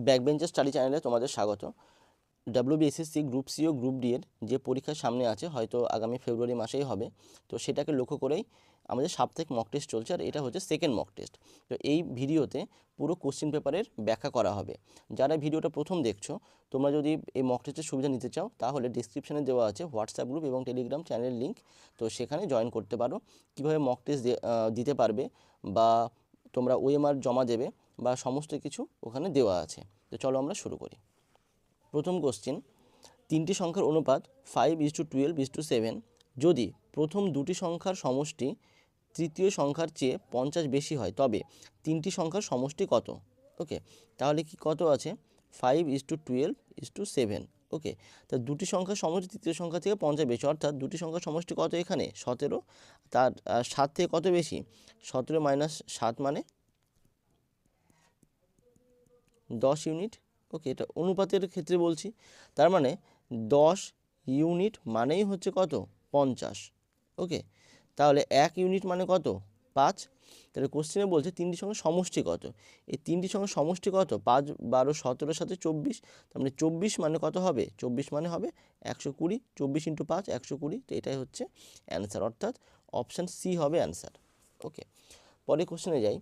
Backbencher study চ্যানেলে তোমাদের স্বাগত। ডাব্লিউবিএসএসসি গ্রুপ সি ও গ্রুপ ডি এর যে পরীক্ষার সামনে আছে, হয়তো আগামী ফেব্রুয়ারি মাসেই হবে, তো সেটাকে লক্ষ্য করেই আমাদের সাপ্তাহিক মক টেস্ট চলছে, আর এটা হচ্ছে সেকেন্ড মক টেস্ট। তো এই ভিডিওতে পুরো কোশ্চেন পেপারের ব্যাখ্যা করা হবে। যারা ভিডিওটা প্রথম দেখছো, তোমরা যদি এই মক টেস্টের সুবিধা নিতে চাও, তাহলে ডিসক্রিপশানে দেওয়া আছে হোয়াটসঅ্যাপ গ্রুপ এবং টেলিগ্রাম চ্যানেলের লিঙ্ক, তো সেখানে জয়েন করতে পারো। কীভাবে মক টেস্ট দিতে পারবে বা তোমরা ওএমআর জমা দেবে বা সমস্ত কিছু ওখানে দেওয়া আছে। তো চলো আমরা শুরু করি। প্রথম কোশ্চেন, তিনটি সংখ্যার অনুপাত 5:12:7 যদি প্রথম দুটি সংখ্যার সমষ্টি তৃতীয় সংখ্যার চেয়ে 50 বেশি হয়, তবে তিনটি সংখ্যার সমষ্টি কত? ওকে, তাহলে কি কত আছে? 5:12:7। ওকে, তা দুটি সংখ্যার সমষ্টি তৃতীয় সংখ্যা থেকে 50 বেশি, অর্থাৎ দুটি সংখ্যার সমষ্টি কত? এখানে 17, তার 7 থেকে কত বেশি? 17 - 7 মানে 10 ইউনিট। ওকে, এটা অনুপাতের ক্ষেত্রে বলছি, তার মানে 10 ইউনিট মানেই হচ্ছে কত? 50। ওকে, তাহলে 1 ইউনিট মানে কত? 5। তাহলে কোশ্চেনে বলছে তিনটি সংখ্যার সমষ্টি কত। এই তিনটি সংখ্যার সমষ্টি কত? 5, 12, 17 সাথে 24, তার মানে 24 মানে কত হবে? 24 মানে হবে 120। 24 × 5 120। তো এটাই হচ্ছে অ্যান্সার, অর্থাৎ অপশান সি হবে অ্যান্সার। ওকে, পরে কোশ্চেনে যাই।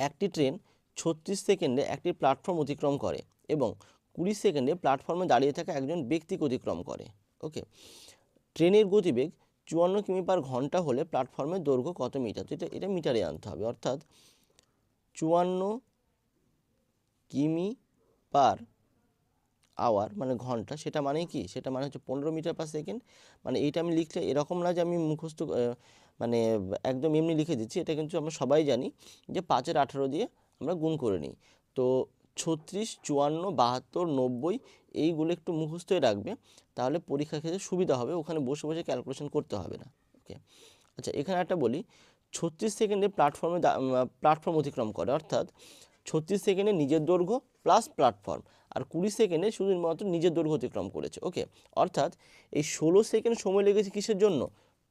একটি ট্রেন 36 সেকেন্ডে একটি প্ল্যাটফর্ম অতিক্রম করে এবং 20 সেকেন্ডে প্ল্যাটফর্মে দাঁড়িয়ে থাকা একজন ব্যক্তিকে অতিক্রম করে। ওকে, ট্রেনের গতিবেগ 54 কিমি/ঘন্টা হলে প্ল্যাটফর্মের দৈর্ঘ্য কত মিটার? তো এটা মিটারে আনতে হবে, অর্থাৎ 54 কিমি/আওয়ার মানে ঘন্টা, সেটা মানে কি? সেটা মানে হচ্ছে 15 মিটার/সেকেন্ড। মানে এইটা আমি লিখলে এরকম না যে আমি মুখস্থ মানে একদম এমনি লিখে দিচ্ছি, এটা কিন্তু আমরা সবাই জানি যে 5-এর 18 দিয়ে আমরা গুণ করে নিই। তো 36, 54, 72, 90 এইগুলো একটু মুখস্থই রাখবে, তাহলে পরীক্ষার ক্ষেত্রে সুবিধা হবে, ওখানে বসে বসে ক্যালকুলেশন করতে হবে না। ওকে, আচ্ছা, এখানে একটা বলি, 36 সেকেন্ডে প্ল্যাটফর্ম অতিক্রম করে, অর্থাৎ 36 সেকেন্ডে নিজের দৈর্ঘ্য প্লাস প্ল্যাটফর্ম, আর 20 সেকেন্ডে শুধুমাত্র নিজের দৈর্ঘ্য অতিক্রম করেছে। ওকে, অর্থাৎ এই 16 সেকেন্ড সময় লেগেছে কিসের জন্য?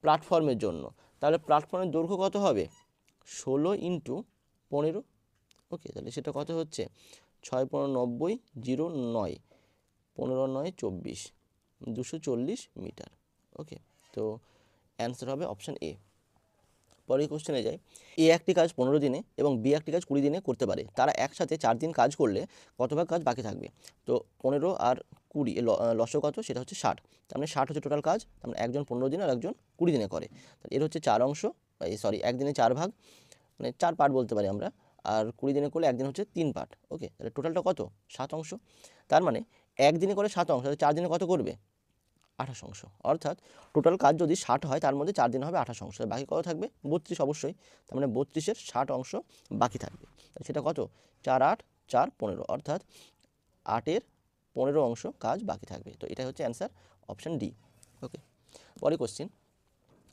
প্ল্যাটফর্মের জন্য। তাহলে প্ল্যাটফর্মের দৈর্ঘ্য কত হবে? 16 × 15। ওকে, তাহলে সেটা কত হচ্ছে? 6 × 15 = 90, 0 9, 15 9 24, 240 মিটার। ওকে, তো অ্যান্সার হবে অপশান এ। পরের কোশ্চেনে যাই। এ একটি কাজ 15 দিনে এবং বি একটি কাজ 20 দিনে করতে পারে। তারা একসাথে 4 দিন কাজ করলে কত ভাগ কাজ বাকি থাকবে? তো 15 আর 20 এর লসও কত? সেটা হচ্ছে 60। তার মানে 60 হচ্ছে টোটাল কাজ, তার মানে একজন 15 দিনে আর একজন 20 দিনে করে। তাহলে এর হচ্ছে 4 অংশ, একদিনে 4 ভাগ, মানে 4 পার্ট বলতে পারি আমরা, আর 20 দিনে করলে একদিন হচ্ছে 3 পার্ট। ওকে, তাহলে টোটালটা কত? 7 অংশ। তার মানে একদিনে করে 7 অংশ, তাহলে 4 দিনে কত করবে? 28 অংশ। অর্থাৎ টোটাল কাজ যদি 60 হয়, তার মধ্যে 4 দিন হবে 28 অংশ, বাকি কত থাকবে? 32 অবশ্যই। তার মানে 32-এর 60 অংশ বাকি থাকবে। সেটা কত? 4 8 4 15, অর্থাৎ 8-এর 15 অংশ কাজ বাকি থাকবে। তো এটাই হচ্ছে অ্যান্সার, অপশান ডি। ওকে, পরে কোশ্চেন।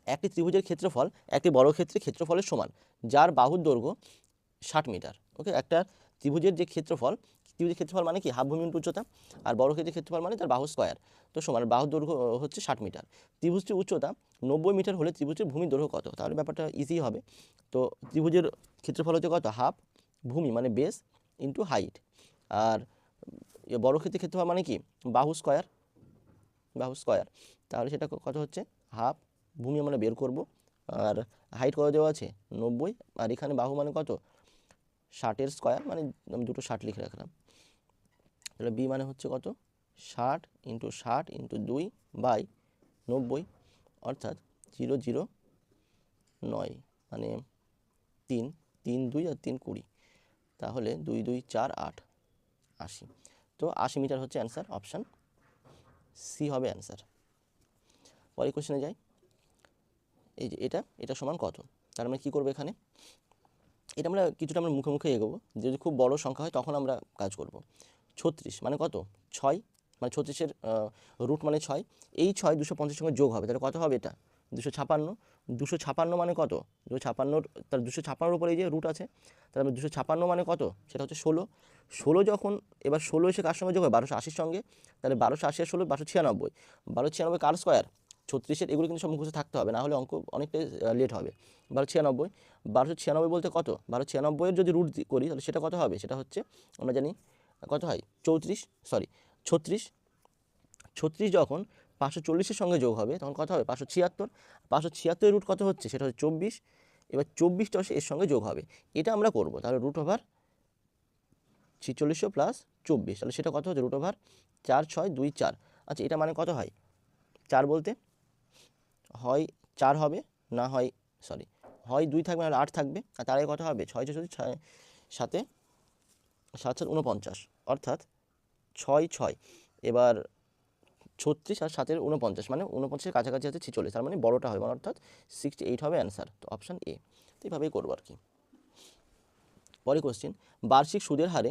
একটি ত্রিভুজের ক্ষেত্রফল একটি বর্গক্ষেত্রের ক্ষেত্রফলের সমান, যার বাহুর দৈর্ঘ্য 60 মিটার। ওকে, একটা ত্রিভুজের যে ক্ষেত্রফল, ত্রিভুজের ক্ষেত্রফল মানে কি? হাফ ভূমি ইন্টু উচ্চতা, আর বর্গক্ষেত্রের ক্ষেত্রফল মানে তার বাহু স্কয়ার। তো সমান, বাহুর দৈর্ঘ্য হচ্ছে 60 মিটার। ত্রিভুজটির উচ্চতা 90 মিটার হলে ত্রিভুজের ভূমির দৈর্ঘ্য কত? তাহলে ব্যাপারটা ইজি হবে। তো ত্রিভুজের ক্ষেত্রফল হচ্ছে কত? হাফ ভূমি মানে বেস ইন্টু হাইট, আর বর্গক্ষেত্রের ক্ষেত্রফল মানে কি? বাহু স্কয়ার, তাহলে সেটা কত হচ্ছে? হাফ ভূমি আমরা বের করব, আর হাইট কত দেওয়া আছে? 90, আর এখানে বাহু মানে কত? 60-এর স্কয়ার, মানে আমি দুটো 60 লিখে রাখলাম। তাহলে বি মানে হচ্ছে কত? 60 × 60 × 2/90, অর্থাৎ 0 0 9, মানে 3 3 2 আর 3 20, তাহলে 2 2 4 8 80। তো 80 মিটার হচ্ছে অ্যান্সার, অপশান সি হবে অ্যান্সার। পরের কোশ্চেনে যাই। এই যে এটা সমান কত? তার মানে কী করবো এখানে? এটা আমরা কিছুটা মুখে মুখে এগোবো, যদি খুব বড় সংখ্যা হয় তখন আমরা কাজ করব। 36 মানে কত? 6, মানে 36-এর রুট মানে 6। এই 6 250 সঙ্গে যোগ হবে, তাহলে কত হবে? এটা 256। 256 মানে কত? 256, তাহলে 256-এর উপরে এই যে রুট আছে, তাহলে 256 মানে কত? সেটা হচ্ছে 16। 16 যখন, এবার 16 এসে কার সঙ্গে যোগ হয়? 1280-র সঙ্গে। তাহলে 1280 আর 16 1296। 1296 কার স্কয়ার? 36-এর। এগুলো কিন্তু সব মুখস্থ থাকতে হবে, না হলে অঙ্ক অনেকটাই লেট হবে। 1296, 1296 বলতে কত? 1296-এর যদি রুট করি তাহলে সেটা কত হবে? সেটা হচ্ছে আমরা জানি কত হয় 36 যখন 540-এর সঙ্গে যোগ হবে তখন কত হবে 576। 576-এর রুট কত হচ্ছে সেটা হচ্ছে 24। এবার 24টা এর সঙ্গে যোগ হবে, এটা আমরা করব। তাহলে √ 4600 প্লাস 24, তাহলে সেটা কত হচ্ছে √ 4624। আচ্ছা, এটা মানে কত হয়? 4 বলতে হয় 4 হবে, না হয় হয় 2 থাকবে, নাহলে 8 থাকবে। আর তার আগে কত হবে 6 সাথে 7 49, অর্থাৎ 6 এবার 36 আর 7 49, মানে 49-এর কাছাকাছি আছে 46, তার মানে বড়টা হবে, মানে অর্থাৎ 68 হবে অ্যান্সার। তো অপশান এ। তো এইভাবেই করবো আর কি। পরে কোশ্চেন, বার্ষিক সুদের হার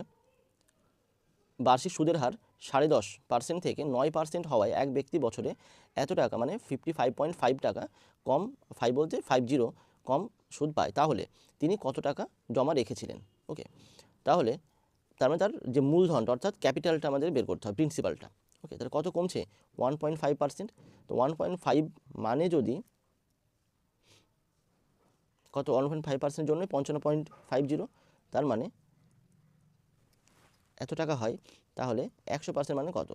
10.5% থেকে 9% হওয়ায় এক ব্যক্তি বছরে এত টাকা, মানে 55.5 টাকা কম, 5 বলতে 50 কম সুদ পায়, তাহলে তিনি কত টাকা জমা রেখেছিলেন? ওকে, তাহলে তার মানে তার যে মূলধনটা অর্থাৎ ক্যাপিটালটা আমাদের বের করতে হবে, প্রিন্সিপালটা। ওকে, তাহলে কত কমছে 1.5%। তো 1.5 মানে যদি কত 1.5% জন্য 55.50, তার মানে এত টাকা হয়, তাহলে 100% মানে কত?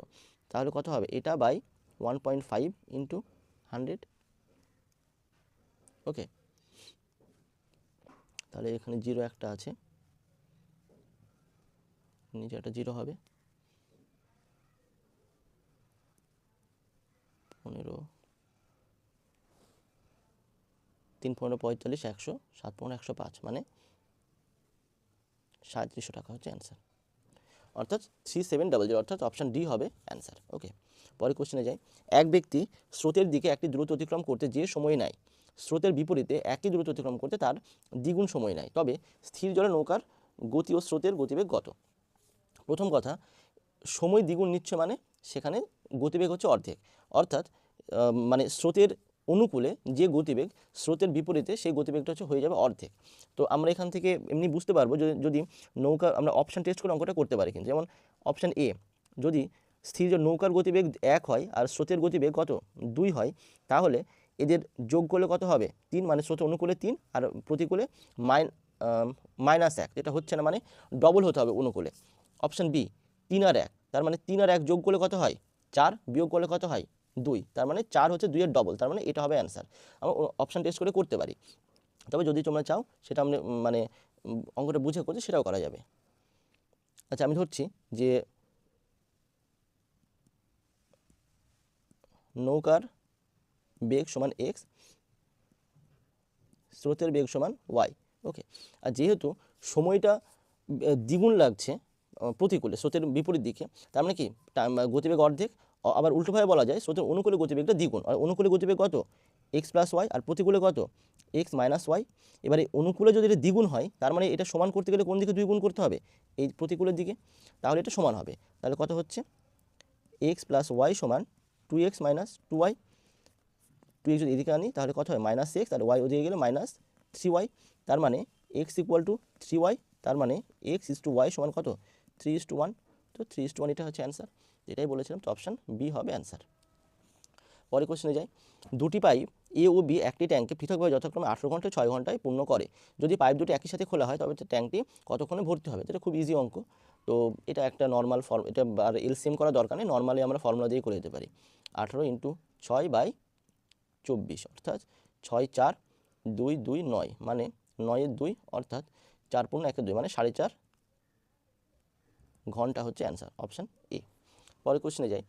তাহলে কত হবে এটা বাই 1.5 ইন্টু 100। ওকে, তাহলে এখানে 0 একটা আছে, নিচে একটা 0 হবে, 15 3 15 45 100 7 15 105, মানে 3700 টাকা হচ্ছে অ্যান্সার, অর্থাৎ 3700, অর্থাৎ অপশান ডি হবে অ্যান্সার। ওকে, পরে কোশ্চেনে যাই। এক ব্যক্তি স্রোতের দিকে একটি দ্রুত অতিক্রম করতে যে সময় নেয়, স্রোতের বিপরীতে একই দ্রুত অতিক্রম করতে তার দ্বিগুণ সময় নেয়, তবে স্থির জলে নৌকার গতি ও স্রোতের গতিবেগ কত? প্রথম কথা, সময় দ্বিগুণ নিচ্ছে মানে সেখানে গতিবেগ হচ্ছে অর্ধেক, অর্থাৎ মানে স্রোতের অনুকূলে যে গতিবেগ, স্রোতের বিপরীতে সেই গতিবেগটা হচ্ছে হয়ে যাবে অর্ধেক। তো আমরা এখান থেকে এমনি বুঝতে পারবো যদি নৌকা আমরা অপশান টেস্ট করে অঙ্কটা করতে পারি, কিন্তু যেমন অপশান এ, যদি স্থির নৌকার গতিবেগ 1 হয় আর স্রোতের গতিবেগ কত 2 হয়, তাহলে এদের যোগ করলে কত হবে 3, মানে স্রোতের অনুকূলে 3 আর প্রতিকূলে -1, যেটা হচ্ছে না, মানে ডবল হতে হবে অনুকূলে। অপশান বি 3 আর 1, তার মানে 3 আর 1 যোগ করলে কত হয় 4, বিয়োগ করলে কত হয় 2, তার মানে 4 হচ্ছে 2 এর ডবল, তার মানে এটা হবে অ্যান্সার। আমরা অপশান টেস্ট করে করতে পারি, তবে যদি তোমরা চাও সেটা আমরা মানে অঙ্কটা বুঝে করতে সেটাও করা যাবে। আচ্ছা, আমি ধরছি যে নৌকার বেগ সমান x, স্রোতের বেগ সমান y। ওকে, আর যেহেতু সময়টা দ্বিগুণ লাগছে প্রতিকূলে, স্রোতের বিপরীত দিকে, তার মানে কি গতিবেগ অর্ধেক। আবার উল্টোভাবে বলা যায় স্রোতের অনুকূলে গতিবেগটা দ্বিগুণ, আর অনুকূলে গতিবেগ কত x প্লাস ওয়াই, আর প্রতিকূলে কত x মাইনাস ওয়াই। এবারে অনুকূলে যদি এটা দ্বিগুণ হয়, তার মানে এটা সমান করতে গেলে কোন দিকে 2 গুণ করতে হবে, এই প্রতিকূলের দিকে, তাহলে এটা সমান হবে। তাহলে কত হচ্ছে x প্লাস ওয়াই সমান 2x মাইনাস 2y। 2x যদি এদিকে আনি তাহলে কত হয় -x, আর y ওদিকে গেলে -3y, তার মানে x ইকুয়াল টু 3y, তার মানে x:y সমান কত 3:1। তো 3:1 এটা হচ্ছে অ্যান্সার, যেটাই বলেছিলাম। তো অপশান বি হবে অ্যান্সার। পরে কোশ্চেনে যাই। দুটি পাইপ এ ও বি একটি ট্যাঙ্কে পৃথকভাবে যথাক্রমে 18 ঘন্টায় 6 ঘন্টায় পূর্ণ করে। যদি পাইপ দুটি একই সাথে খোলা হয় তবে ট্যাঙ্কটি কতক্ষণে ভর্তি হবে? এটা খুব ইজি অঙ্ক। তো এটা একটা নর্মাল ফর্ম, এটা আর এলসিএম করা দরকার নেই, নর্মালি আমরা ফর্মুলা দিয়ে করে দিতে পারি। 18 × 6/24, অর্থাৎ 6 4 2 2 9, মানে 9 2, অর্থাৎ 4 × 1 2, মানে 4.5 ঘন্টা হচ্ছে অ্যান্সার, অপশান এ। পরে কোশ্চেনে যাই।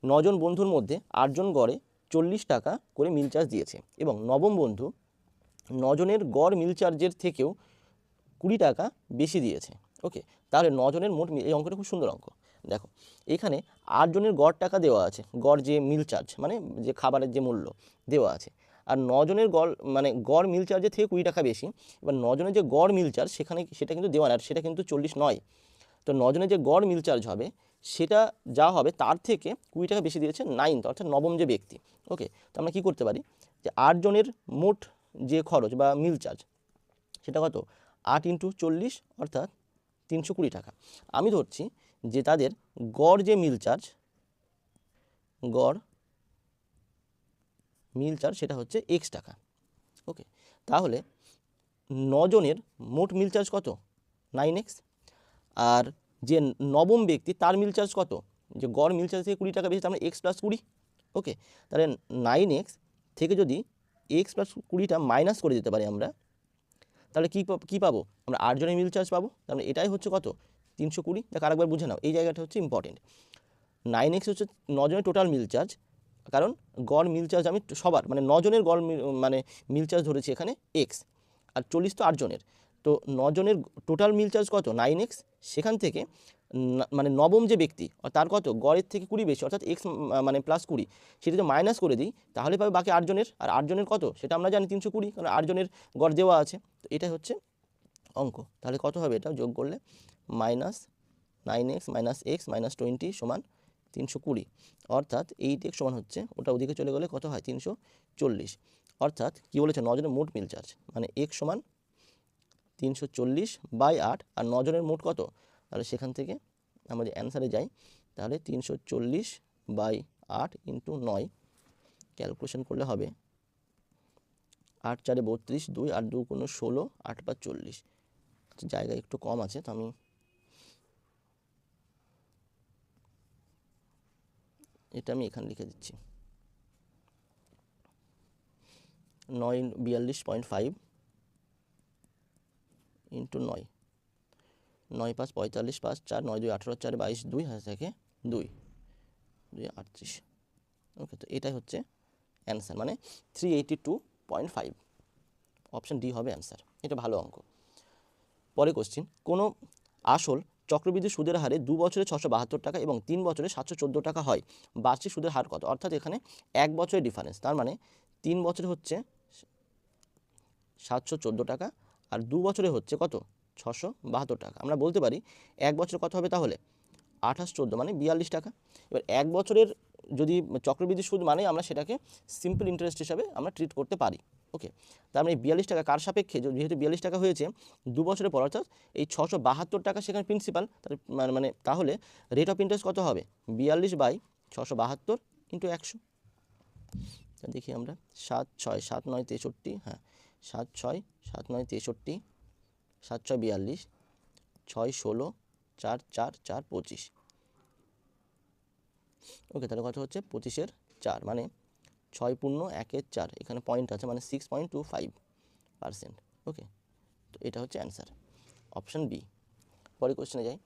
9 জন বন্ধুর মধ্যে 8 জন গড়ে 40 টাকা করে মিল চার্জ দিয়েছে, এবং নবম বন্ধু 9 জনের গড় মিল চার্জের থেকেও 20 টাকা বেশি দিয়েছে। ওকে, তাহলে 9 জনের মোট এই অঙ্কটা খুব সুন্দর অঙ্ক। দেখো, এখানে 8 জনের গড় টাকা দেওয়া আছে, গড় যে মিল চার্জ মানে যে খাবারের যে মূল্য দেওয়া আছে, আর 9 জনের গড় মানে গড় মিল চার্জের থেকে 20 টাকা বেশি। এবার 9 জনের যে গড় মিল চার্জ সেটা কিন্তু দেওয়া না, আর সেটা কিন্তু 40 নয়। তো 9 জনের যে গড় মিল চার্জ হবে সেটা যা হবে তার থেকে 20 টাকা বেশি দিয়েছে 9th, অর্থাৎ নবম যে ব্যক্তি। ওকে, তো আমরা কী করতে পারি যে 8 জনের মোট যে খরচ বা মিল চার্জ সেটা কত 8 × 40, অর্থাৎ 320 টাকা। আমি ধরছি যে তাদের গড় যে মিল চার্জ, গড় মিল চার্জ সেটা হচ্ছে x টাকা। ওকে, তাহলে 9 জনের মোট মিল চার্জ কত 9x, আর যে নবম ব্যক্তি তার মিল চার্জ কত, যে গড় মিল চার্জ থেকে 20 টাকা বেশি, তার মানে এক্স প্লাস 20। ওকে, তাহলে 9x থেকে যদি এক্স প্লাস 20টা মাইনাস করে দিতে পারি আমরা, তাহলে কী পাবো আমরা, 8 জনের মিল চার্জ পাবো। তাহলে এটাই হচ্ছে কত, 320। দেখ আরেকবার বুঝে নাও, এই জায়গাটা হচ্ছে ইম্পর্টেন্ট। 9x হচ্ছে 9 জনের টোটাল মিল চার্জ, কারণ গড় মিল চার্জ আমি সবার মানে 9 জনের গড় মানে মিল চার্জ ধরেছি এখানে এক্স, আর 40 তো 8 জনের, তো 9 জনের টোটাল মিল চার্জ কত 9x, সেখান থেকে মানে নবম যে ব্যক্তি তার কত গড়ের থেকে 20 বেশি, অর্থাৎ এক্স মানে প্লাস 20, সেটা যদি মাইনাস করে দিই তাহলে পাবে বাকি 8 জনের, আর 8 জনের কত সেটা আমরা জানি 320, কারণ 8 জনের গড় দেওয়া আছে। তো এটাই হচ্ছে অঙ্ক। তাহলে কত হবে, এটা যোগ করলে minus 9x minus x minus 20 সমান 320, অর্থাৎ 8x সমান হচ্ছে, ওটা ওদিকে চলে গেলে কত হয় 340, অর্থাৎ কী বলেছে 9 জনের মোট মিল চার্জ, মানে x সমান 340/8, আর 9 জনের মোট কত, তাহলে সেখান থেকে আমরা যে অ্যান্সারে যাই, তাহলে 340/8 ইন্টু 9 ক্যালকুলেশন করলে হবে 8 4 32, 2 8 2 16, 8 5 40। জায়গা একটু কম আছে, তো আমি এটা আমি এখানে লিখে দিচ্ছি, 942.5 ইন্টু 9, 9 5 45, 5 4 9 2 18, 4 22, 2 হাতে থাকে 2 2 38। ওকে, তো এটাই হচ্ছে অ্যান্সার, মানে 382.5, অপশান ডি হবে অ্যান্সার। এটা ভালো অঙ্ক। পরে কোশ্চিন, কোনো আসল চক্রবৃদ্ধি সুদের হারে 2 বছরে 672 টাকা এবং 3 বছরে 714 টাকা হয়, বার্ষিক সুদের হার কত? অর্থাৎ এখানে 1 বছরের ডিফারেন্স, তার মানে 3 বছরে হচ্ছে 714 টাকা, আর 2 বছরে হচ্ছে কত 672 টাকা। আমরা বলতে পারি 1 বছর কত হবে, তাহলে 28 14 মানে 42 টাকা। এবার 1 বছরের যদি চক্রবৃদ্ধি সুদ মানে আমরা সেটাকে সিম্পল ইন্টারেস্ট হিসাবে আমরা ট্রিট করতে পারি। ওকে, তার মানে 42 টাকা কার সাপেক্ষে, যেহেতু 42 টাকা হয়েছে 2 বছরের পর, অর্থাৎ এই 672 টাকা সেখানে প্রিন্সিপাল, মানে তাহলে রেট অফ ইন্টারেস্ট কত হবে 42/672 ইন্টু 100। দেখি আমরা 7 6 7 9 63, হ্যাঁ 7 6 7 9 63, 7 6 42, 6 16, 4 4 4 25। ওকে, তাহলে কত হচ্ছে 25/4, মানে 6.1/4, এখানে পয়েন্ট আছে মানে 6.25%। ওকে, তো এটা হচ্ছে অ্যান্সার, অপশান বি। পরে কোশ্চেনে যাই।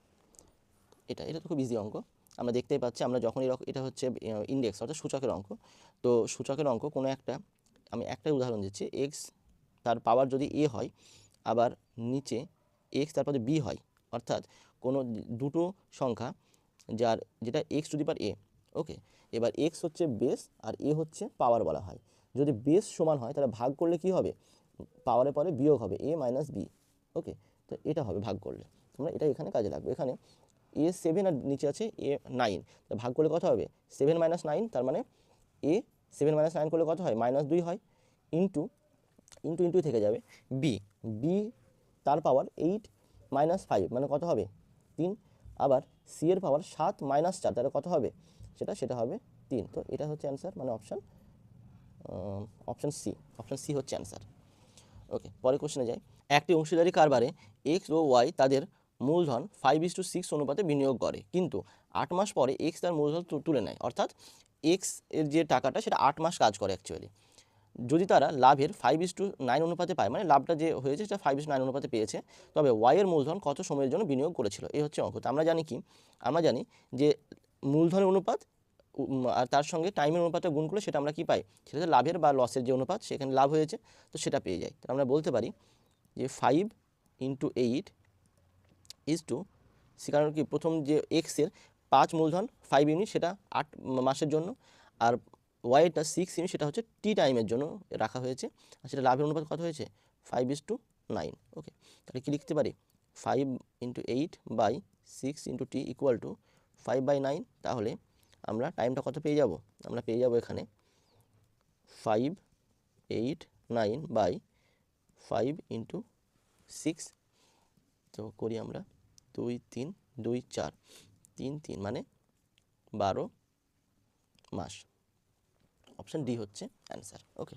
এটা তো খুব ইজি অঙ্ক, আমরা দেখতেই পাচ্ছি, আমরা যখন এটা হচ্ছে ইন্ডেক্স অর্থাৎ সূচকের অঙ্ক। তো সূচকের অঙ্ক কোনো একটা, আমি একটাই উদাহরণ দিচ্ছি, এক্স তার পাওয়ার যদি এ হয়, আবার নিচে এক্স তারপরে বি হয়, অর্থাৎ কোনো দুটো সংখ্যা যেটা এক্স টু দি পাওয়ার এ। ওকে, এবার এক্স হচ্ছে বেস আর এ হচ্ছে পাওয়ার বলা হয়। যদি বেস সমান হয় তাহলে ভাগ করলে কি হবে, পাওয়ারের পরে বিয়োগ হবে এ মাইনাস বি। ওকে, তো এটা হবে ভাগ করলে, তোমরা এটা এখানে কাজে লাগবে। এখানে এ 7 আর নিচে আছে এ 9, তো ভাগ করলে কত হবে 7 - 9, তার মানে এ 7 - 9 করলে কত হয় -2 হয়, ইন্টু ইন্টু ইন্টু থেকে যাবে বি, বি তার পাওয়ার 8 - 5 মানে কত হবে 3, আবার সি এর পাওয়ার 7 - 4 তাহলে কত হবে সেটা হবে 3। তো এটা হচ্ছে অ্যান্সার, মানে অপশান সি হচ্ছে অ্যান্সার। ওকে, পরে কোশ্চেনে যাই। একটি অংশীদারি কারবারে এক্স ও ওয়াই তাদের মূলধন 5:6 অনুপাতে বিনিয়োগ করে, কিন্তু 8 মাস পরে এক্স তার মূলধন তুলে নেয়, অর্থাৎ এক্স এর যে টাকাটা সেটা 8 মাস কাজ করে অ্যাকচুয়ালি। যদি তারা লাভের 5:9 অনুপাতে পায়, মানে লাভটা যে হয়েছে সেটা 5:9 অনুপাতে পেয়েছে, তবে ওয়াই এর মূলধন কত সময়ের জন্য বিনিয়োগ করেছিল, এই হচ্ছে অঙ্ক। তো আমরা জানি যে মূলধনের অনুপাত আর তার সঙ্গে টাইমের অনুপাতটা গুণ করলে সেটা আমরা কি পাই, সেটা হচ্ছে লাভের বা লসের যে অনুপাত, সেখানে লাভ হয়েছে তো সেটা পেয়ে যাই। তো আমরা বলতে পারি যে 5 × 8 কারণ কি প্রথম যে এক্সের 5 মূলধন 5 ইউনিট সেটা 8 মাসের জন্য, আর ওয়াইটা 6 ইউনিট সেটা হচ্ছে টি টাইমের জন্য রাখা হয়েছে, আর সেটা লাভের অনুপাত কত হয়েছে 5:9। ওকে, তাহলে কি লিখতে পারি 5 × 8/6 × t = 5/9। তাহলে আমরা টাইমটা কত পেয়ে যাব, আমরা পেয়ে যাব এখানে 5 8 9/5 × 6। তো করি আমরা 2 3 2 4 3 3 মানে 12 মাস, অপশান ডি হচ্ছে অ্যান্সার। ওকে,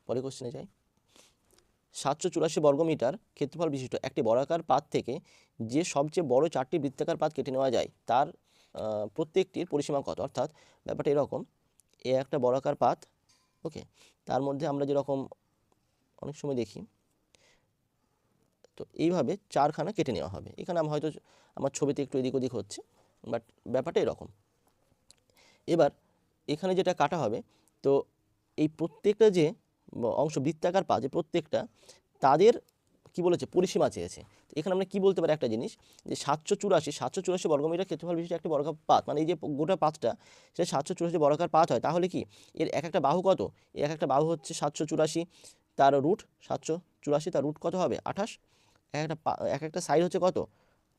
পরে কোশ্চেনে যাই। 784 বর্গমিটার ক্ষেত্রফল বিশিষ্ট একটি বর্গাকার পাত থেকে যে সবচেয়ে বড় 4টি বৃত্তাকার পাত কেটে নেওয়া যায় তার প্রত্যেকটির পরিসীমা কত? অর্থাৎ ব্যাপারটা এরকম, এ একটা বর্গাকার পাত, ওকে, তার মধ্যে আমরা যেরকম অনেক সময় দেখি, তো এইভাবে 4খানা কেটে নেওয়া হবে। এখানে হয়তো আমার ছবিতে একটু এদিক ওদিক হচ্ছে, বাট ব্যাপারটা এরকম। এবার এখানে যেটা কাটা হবে, তো এই প্রত্যেকটা যে অংশ বৃত্তাকার পাত, যে প্রত্যেকটা তাদের কি বলেছে, পরিসীমা চেয়েছে। তো এখানে আমরা কি বলতে পারি একটা জিনিস, যে 784 বর্গমিটার ক্ষেত্রফল বিশিষ্ট একটি বর্গাকার পাত, মানে এই যে গোটা পাতটা সেটা 784 বর্গাকার পাত হয়, তাহলে কি এর এক একটা বাহু কত? এর এক একটা বাহু হচ্ছে 784, তার রুট 784, তার রুট কত হবে? 28। এক একটা সাইড হচ্ছে কত?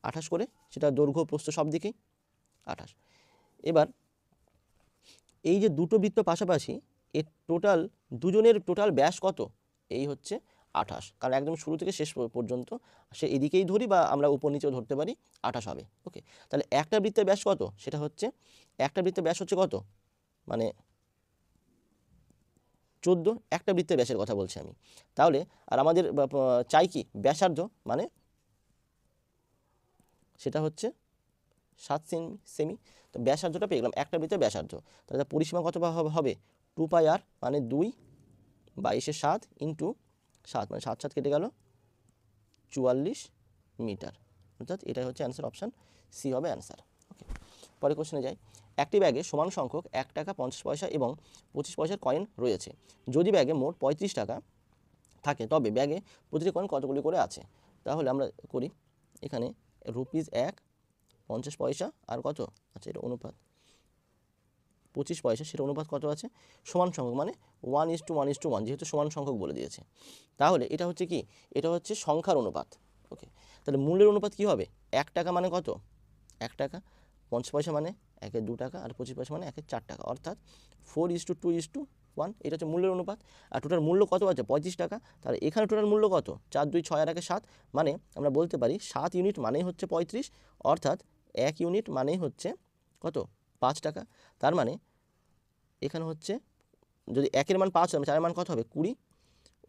28 করে, সেটা দৈর্ঘ্য প্রস্থ সব দিকেই 28। এবার এই যে দুটো বৃত্ত পাশাপাশি, এর টোটাল দুজনের টোটাল ব্যাস কত? এই হচ্ছে 28, কারণ একদম শুরু থেকে শেষ পর্যন্ত সে এদিকেই ধরি বা আমরা উপর নিচেও ধরতে পারি, 28 হবে। ওকে, তাহলে একটা বৃত্তের ব্যাস কত? সেটা হচ্ছে, একটা বৃত্তের ব্যাস হচ্ছে কত, মানে 14, একটা বৃত্তের ব্যাসের কথা বলছি আমি। তাহলে আর আমাদের চাই কি? ব্যাসার্ধ, মানে সেটা হচ্ছে 7 সেমি। তো ব্যাসার্ধটা পেয়ে গেলাম, একটা বৃত্তের ব্যাসার্ধ। তাহলে পরিসীমা কত হবে? 2πr, মানে 2/7 ইন্টু 7, মানে 7 কেটে গেল 44 মিটার। অর্থাৎ এটাই হচ্ছে অ্যান্সার, অপশান সি হবে অ্যান্সার। ওকে, পরে কোশ্চেনে যাই। একটি ব্যাগে সমান সংখ্যক 1 টাকা 50 পয়সা এবং 25 পয়সার কয়েন রয়েছে। যদি ব্যাগে মোট 35 টাকা থাকে, তবে ব্যাগে প্রতিটি কয়েন কতগুলি করে আছে? তাহলে আমরা করি, এখানে ₹1, 50 পয়সা আর কত আচ্ছা, এটা অনুপাত 25 পয়সা, সেটা অনুপাত কত আছে? সমান সংখ্যক, মানে 1:1:1, যেহেতু সমান সংখ্যক বলে দিয়েছে। তাহলে এটা হচ্ছে কি? এটা হচ্ছে সংখ্যার অনুপাত। ওকে, তাহলে মূল্যের অনুপাত কি হবে? 1 টাকা মানে কত? 1 টাকা, 50 পয়সা মানে 1-2 টাকা, আর 25 পয়সা মানে 1-4 টাকা, অর্থাৎ 4:2:1, এটা হচ্ছে মূল্যের অনুপাত। আর টোটাল মূল্য কত আছে? 35 টাকা। তাহলে এখানে টোটাল মূল্য কত? 4, 2, 6 আর 1, 7, মানে আমরা বলতে পারি 7 ইউনিট মানেই হচ্ছে 35, অর্থাৎ 1 ইউনিট মানেই হচ্ছে কত? 5 টাকা। তার মানে এখানে হচ্ছে, যদি 1-এর মান 5 হবে, 4-এর মান কত হবে? 20,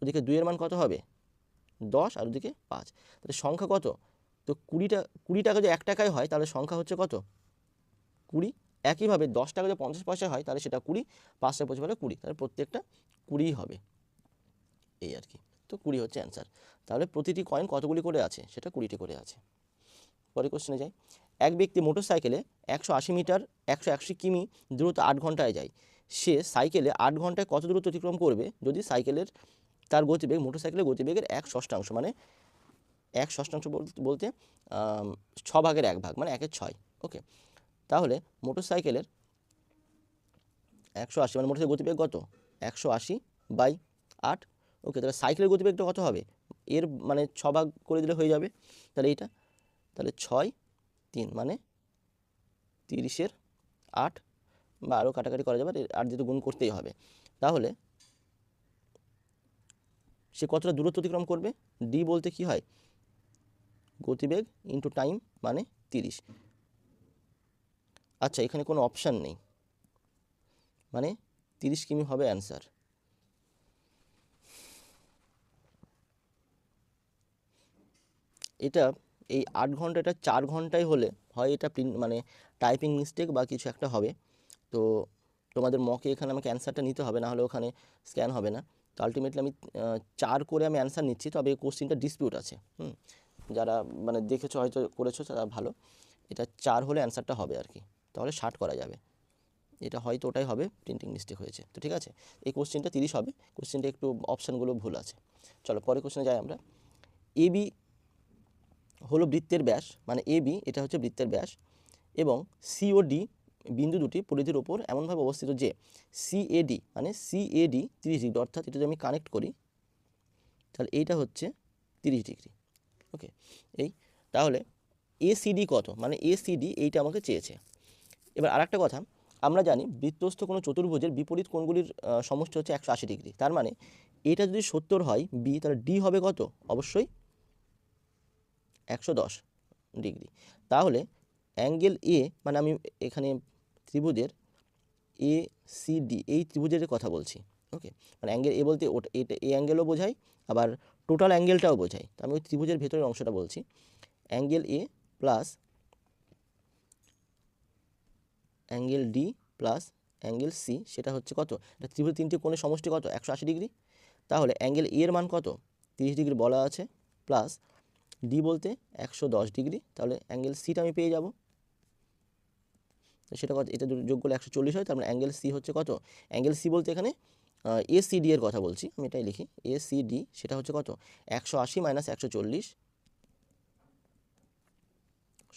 ওদিকে 2-এর মান কত হবে? 10, আর ওদিকে 5। তাহলে সংখ্যা কত? তো 20 টাকা যে 1 টাকায় হয়, তাহলে সংখ্যা হচ্ছে কত? 20। একইভাবে 10 টাকা যে 50 পয়সা হয়, তাহলে সেটা 20, 5 টাকা 25 হলে 20, তাহলে প্রত্যেকটা 20 হবে, এই আর কি। তো 20 হচ্ছে অ্যান্সার। তাহলে প্রতিটি কয়েন কতগুলি করে আছে? সেটা 20টি করে আছে। পরে কোশ্চেনে যাই। এক ব্যক্তি মোটরসাইকেলে 180 মিটার 180 কিমি দ্রুত 8 ঘন্টায় যায়। সে সাইকেলে 8 ঘন্টায় কত দূরত্ব অতিক্রম করবে যদি তার গতিবেগ মোটরসাইকেলের গতিবেগের 1/6, মানে 1/6 বলতে 6 ভাগের 1 ভাগ, মানে 1/6। ওকে, তাহলে মোটরসাইকেলের 180, মানে মোটরসাইকেলের গতিবেগ কত? 180/8। ওকে, তাহলে সাইকেলের গতিবেগটা কত হবে? এর মানে 6 ভাগ করে দিলে হয়ে যাবে। তাহলে এইটা, তাহলে 6-3, মানে 30/8, বা আরও কাটাকাটি করা যাবে, 8 দিয়ে তো গুণ করতেই হবে। তাহলে সে কতটা দূরত্ব অতিক্রম করবে? ডি বলতে কি হয়? গতিবেগ ইন্টু টাইম, মানে 30। আচ্ছা, এখানে কোনো অপশান নেই, মানে 30 কিমি হবে অ্যান্সার। এটা এই 8 ঘন্টা, এটা 4 ঘন্টায় হলে হয় এটা মানে টাইপিং মিস্টেক বা কিছু একটা হবে। তো তোমাদের মকে এখানে আমাকে অ্যান্সারটা নিতে হবে, না হলে ওখানে স্ক্যান হবে না। তো আলটিমেটলি আমি 4 করে আমি অ্যান্সার নিচ্ছি, তবে এই কোশ্চিনটা ডিসপিউট আছে। যারা মানে দেখেছো, হয়তো করেছো, তারা ভালো। এটা 4 হলে অ্যান্সারটা হবে আর কি, তাহলে 60 করা যাবে। এটা হয়তো ওটাই হবে, প্রিন্টিং মিস্টেক হয়েছে। তো ঠিক আছে, এই কোশ্চেনটা 30 হবে, কোশ্চেনটা একটু অপশানগুলো ভুল আছে। চলো পরে কোশ্চেনে যাই আমরা। এবি হলো বৃত্তের ব্যাস, মানে এবি এটা হচ্ছে বৃত্তের ব্যাস, এবং সি ও ডি বিন্দু দুটি পরিধির ওপর এমনভাবে অবস্থিত যে সিএডি, মানে সিএডি 30 ডিগ্রি, অর্থাৎ এটা যদি আমি কানেক্ট করি, তাহলে এইটা হচ্ছে 30 ডিগ্রি। ওকে, এই তাহলে এসিডি কত? মানে এসিডি এইটা আমাকে চেয়েছে। এবার আরেকটা কথা, আমরা জানি বৃত্তস্থ কোনো চতুর্ভুজের বিপরীত কোণগুলির সমষ্টি হচ্ছে 180 ডিগ্রি। তার মানে এটা যদি 70 হয় বি, তাহলে ডি হবে কত? অবশ্যই 110 ডিগ্রি। তাহলে অ্যাঙ্গেল এ, মানে আমি এখানে ত্রিভুজের এ সি ডি, এই ত্রিভুজের কথা বলছি। ওকে, মানে অ্যাঙ্গেল এ বলতে ওটা, এটা এ অ্যাঙ্গেলও বোঝায়, আবার টোটাল অ্যাঙ্গেলটাও বোঝায়। তো আমি ওই ত্রিভুজের ভেতরের অংশটা বলছি, angle A plus angle D plus angle C, সেটা হচ্ছে কত, এটা ত্রিভুজ তিনটি কোণের সমষ্টি কত, 180 ডিগ্রি। তাহলে অ্যাঙ্গেল এ এর মান কত, 30 ডিগ্রি বলা আছে, প্লাস ডি বলতে 110 ডিগ্রি, তাহলে অ্যাঙ্গেল সিটা আমি পেয়ে যাব। তো সেটা কত, এটা যোগ করলে 140 হয়, তার মানে অ্যাঙ্গেল সি হচ্ছে কত, অ্যাঙ্গেল সি বলতে এখানে এসিডি এর কথা বলছি, আমি এটাই লিখি, এসিডি সেটা হচ্ছে কত, 180 মাইনাস 140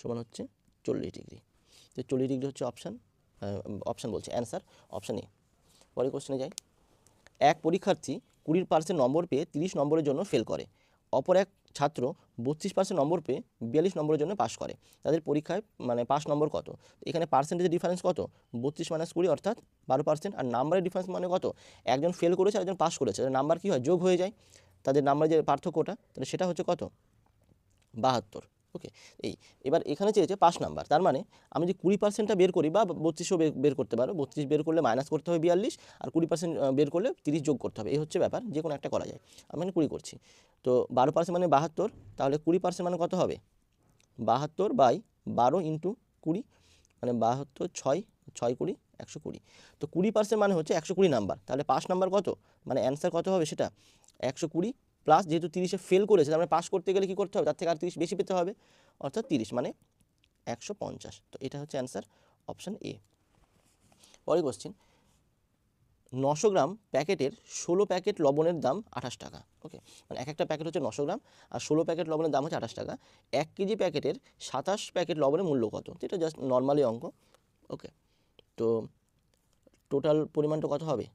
সমান হচ্ছে 40 ডিগ্রি। তো 40 ডিগ্রি হচ্ছে অপশান বলছে অ্যান্সার অপশান এ। পরের কোশ্চেনে যাই। এক পরীক্ষার্থী 20% নম্বর পেয়ে 30 নম্বরের জন্য ফেল করে, অপর এক ছাত্র 32% নম্বর পেয়ে 42 নম্বরের জন্য পাস করে, তাদের পরীক্ষায় মানে পাস নম্বর কত। এখানে পার্সেন্টেজের ডিফারেন্স কত, 32 মাইনাস 20 অর্থাৎ 12%, আর নাম্বারের ডিফারেন্স মানে কত, একজন ফেল করেছে আর একজন পাস করেছে, নাম্বার কী হয়, যোগ হয়ে যায়, তাদের নাম্বারের যে পার্থক্যটা, তাহলে সেটা হচ্ছে কত, 72। ওকে, এবার এখানে চেয়েছে পাস নাম্বার, তার মানে আমি যদি 20%টা বের করি, বা 32ও বের করতে পারো, 32 বের করলে মাইনাস করতে হবে 42, আর 20% বের করলে 30 যোগ করতে হবে, এই হচ্ছে ব্যাপার, যে কোনো একটা করা যায়, আমি 20 করছি। তো 12% মানে 72, তাহলে 20% মানে কত হবে, 72 বাই 12 ইন্টু 20, মানে 72 6 6 20 120। তো 20% মানে হচ্ছে 120 নাম্বার, তাহলে পাস নাম্বার কত, মানে অ্যান্সার কত হবে সেটা 120, প্লাস যেহেতু 30-এ ফেল করেছে, তার মানে পাস করতে গেলে কী করতে হবে, তার থেকে আর 30 বেশি পেতে হবে, অর্থাৎ 30 মানে 150। তো এটা হচ্ছে অ্যান্সার অপশান এ। পরের কোশ্চেন, 900 গ্রাম প্যাকেটের 16 প্যাকেট লবণের দাম 28 টাকা। ওকে, মানে এক একটা প্যাকেট হচ্ছে 900 গ্রাম, আর 16 প্যাকেট লবণের দাম হচ্ছে 28 টাকা। 1 কেজি প্যাকেটের 27 প্যাকেট লবণের মূল্য কত, তো এটা জাস্ট নর্মালি অঙ্ক। ওকে, তো টোটাল পরিমাণটা কত হবে,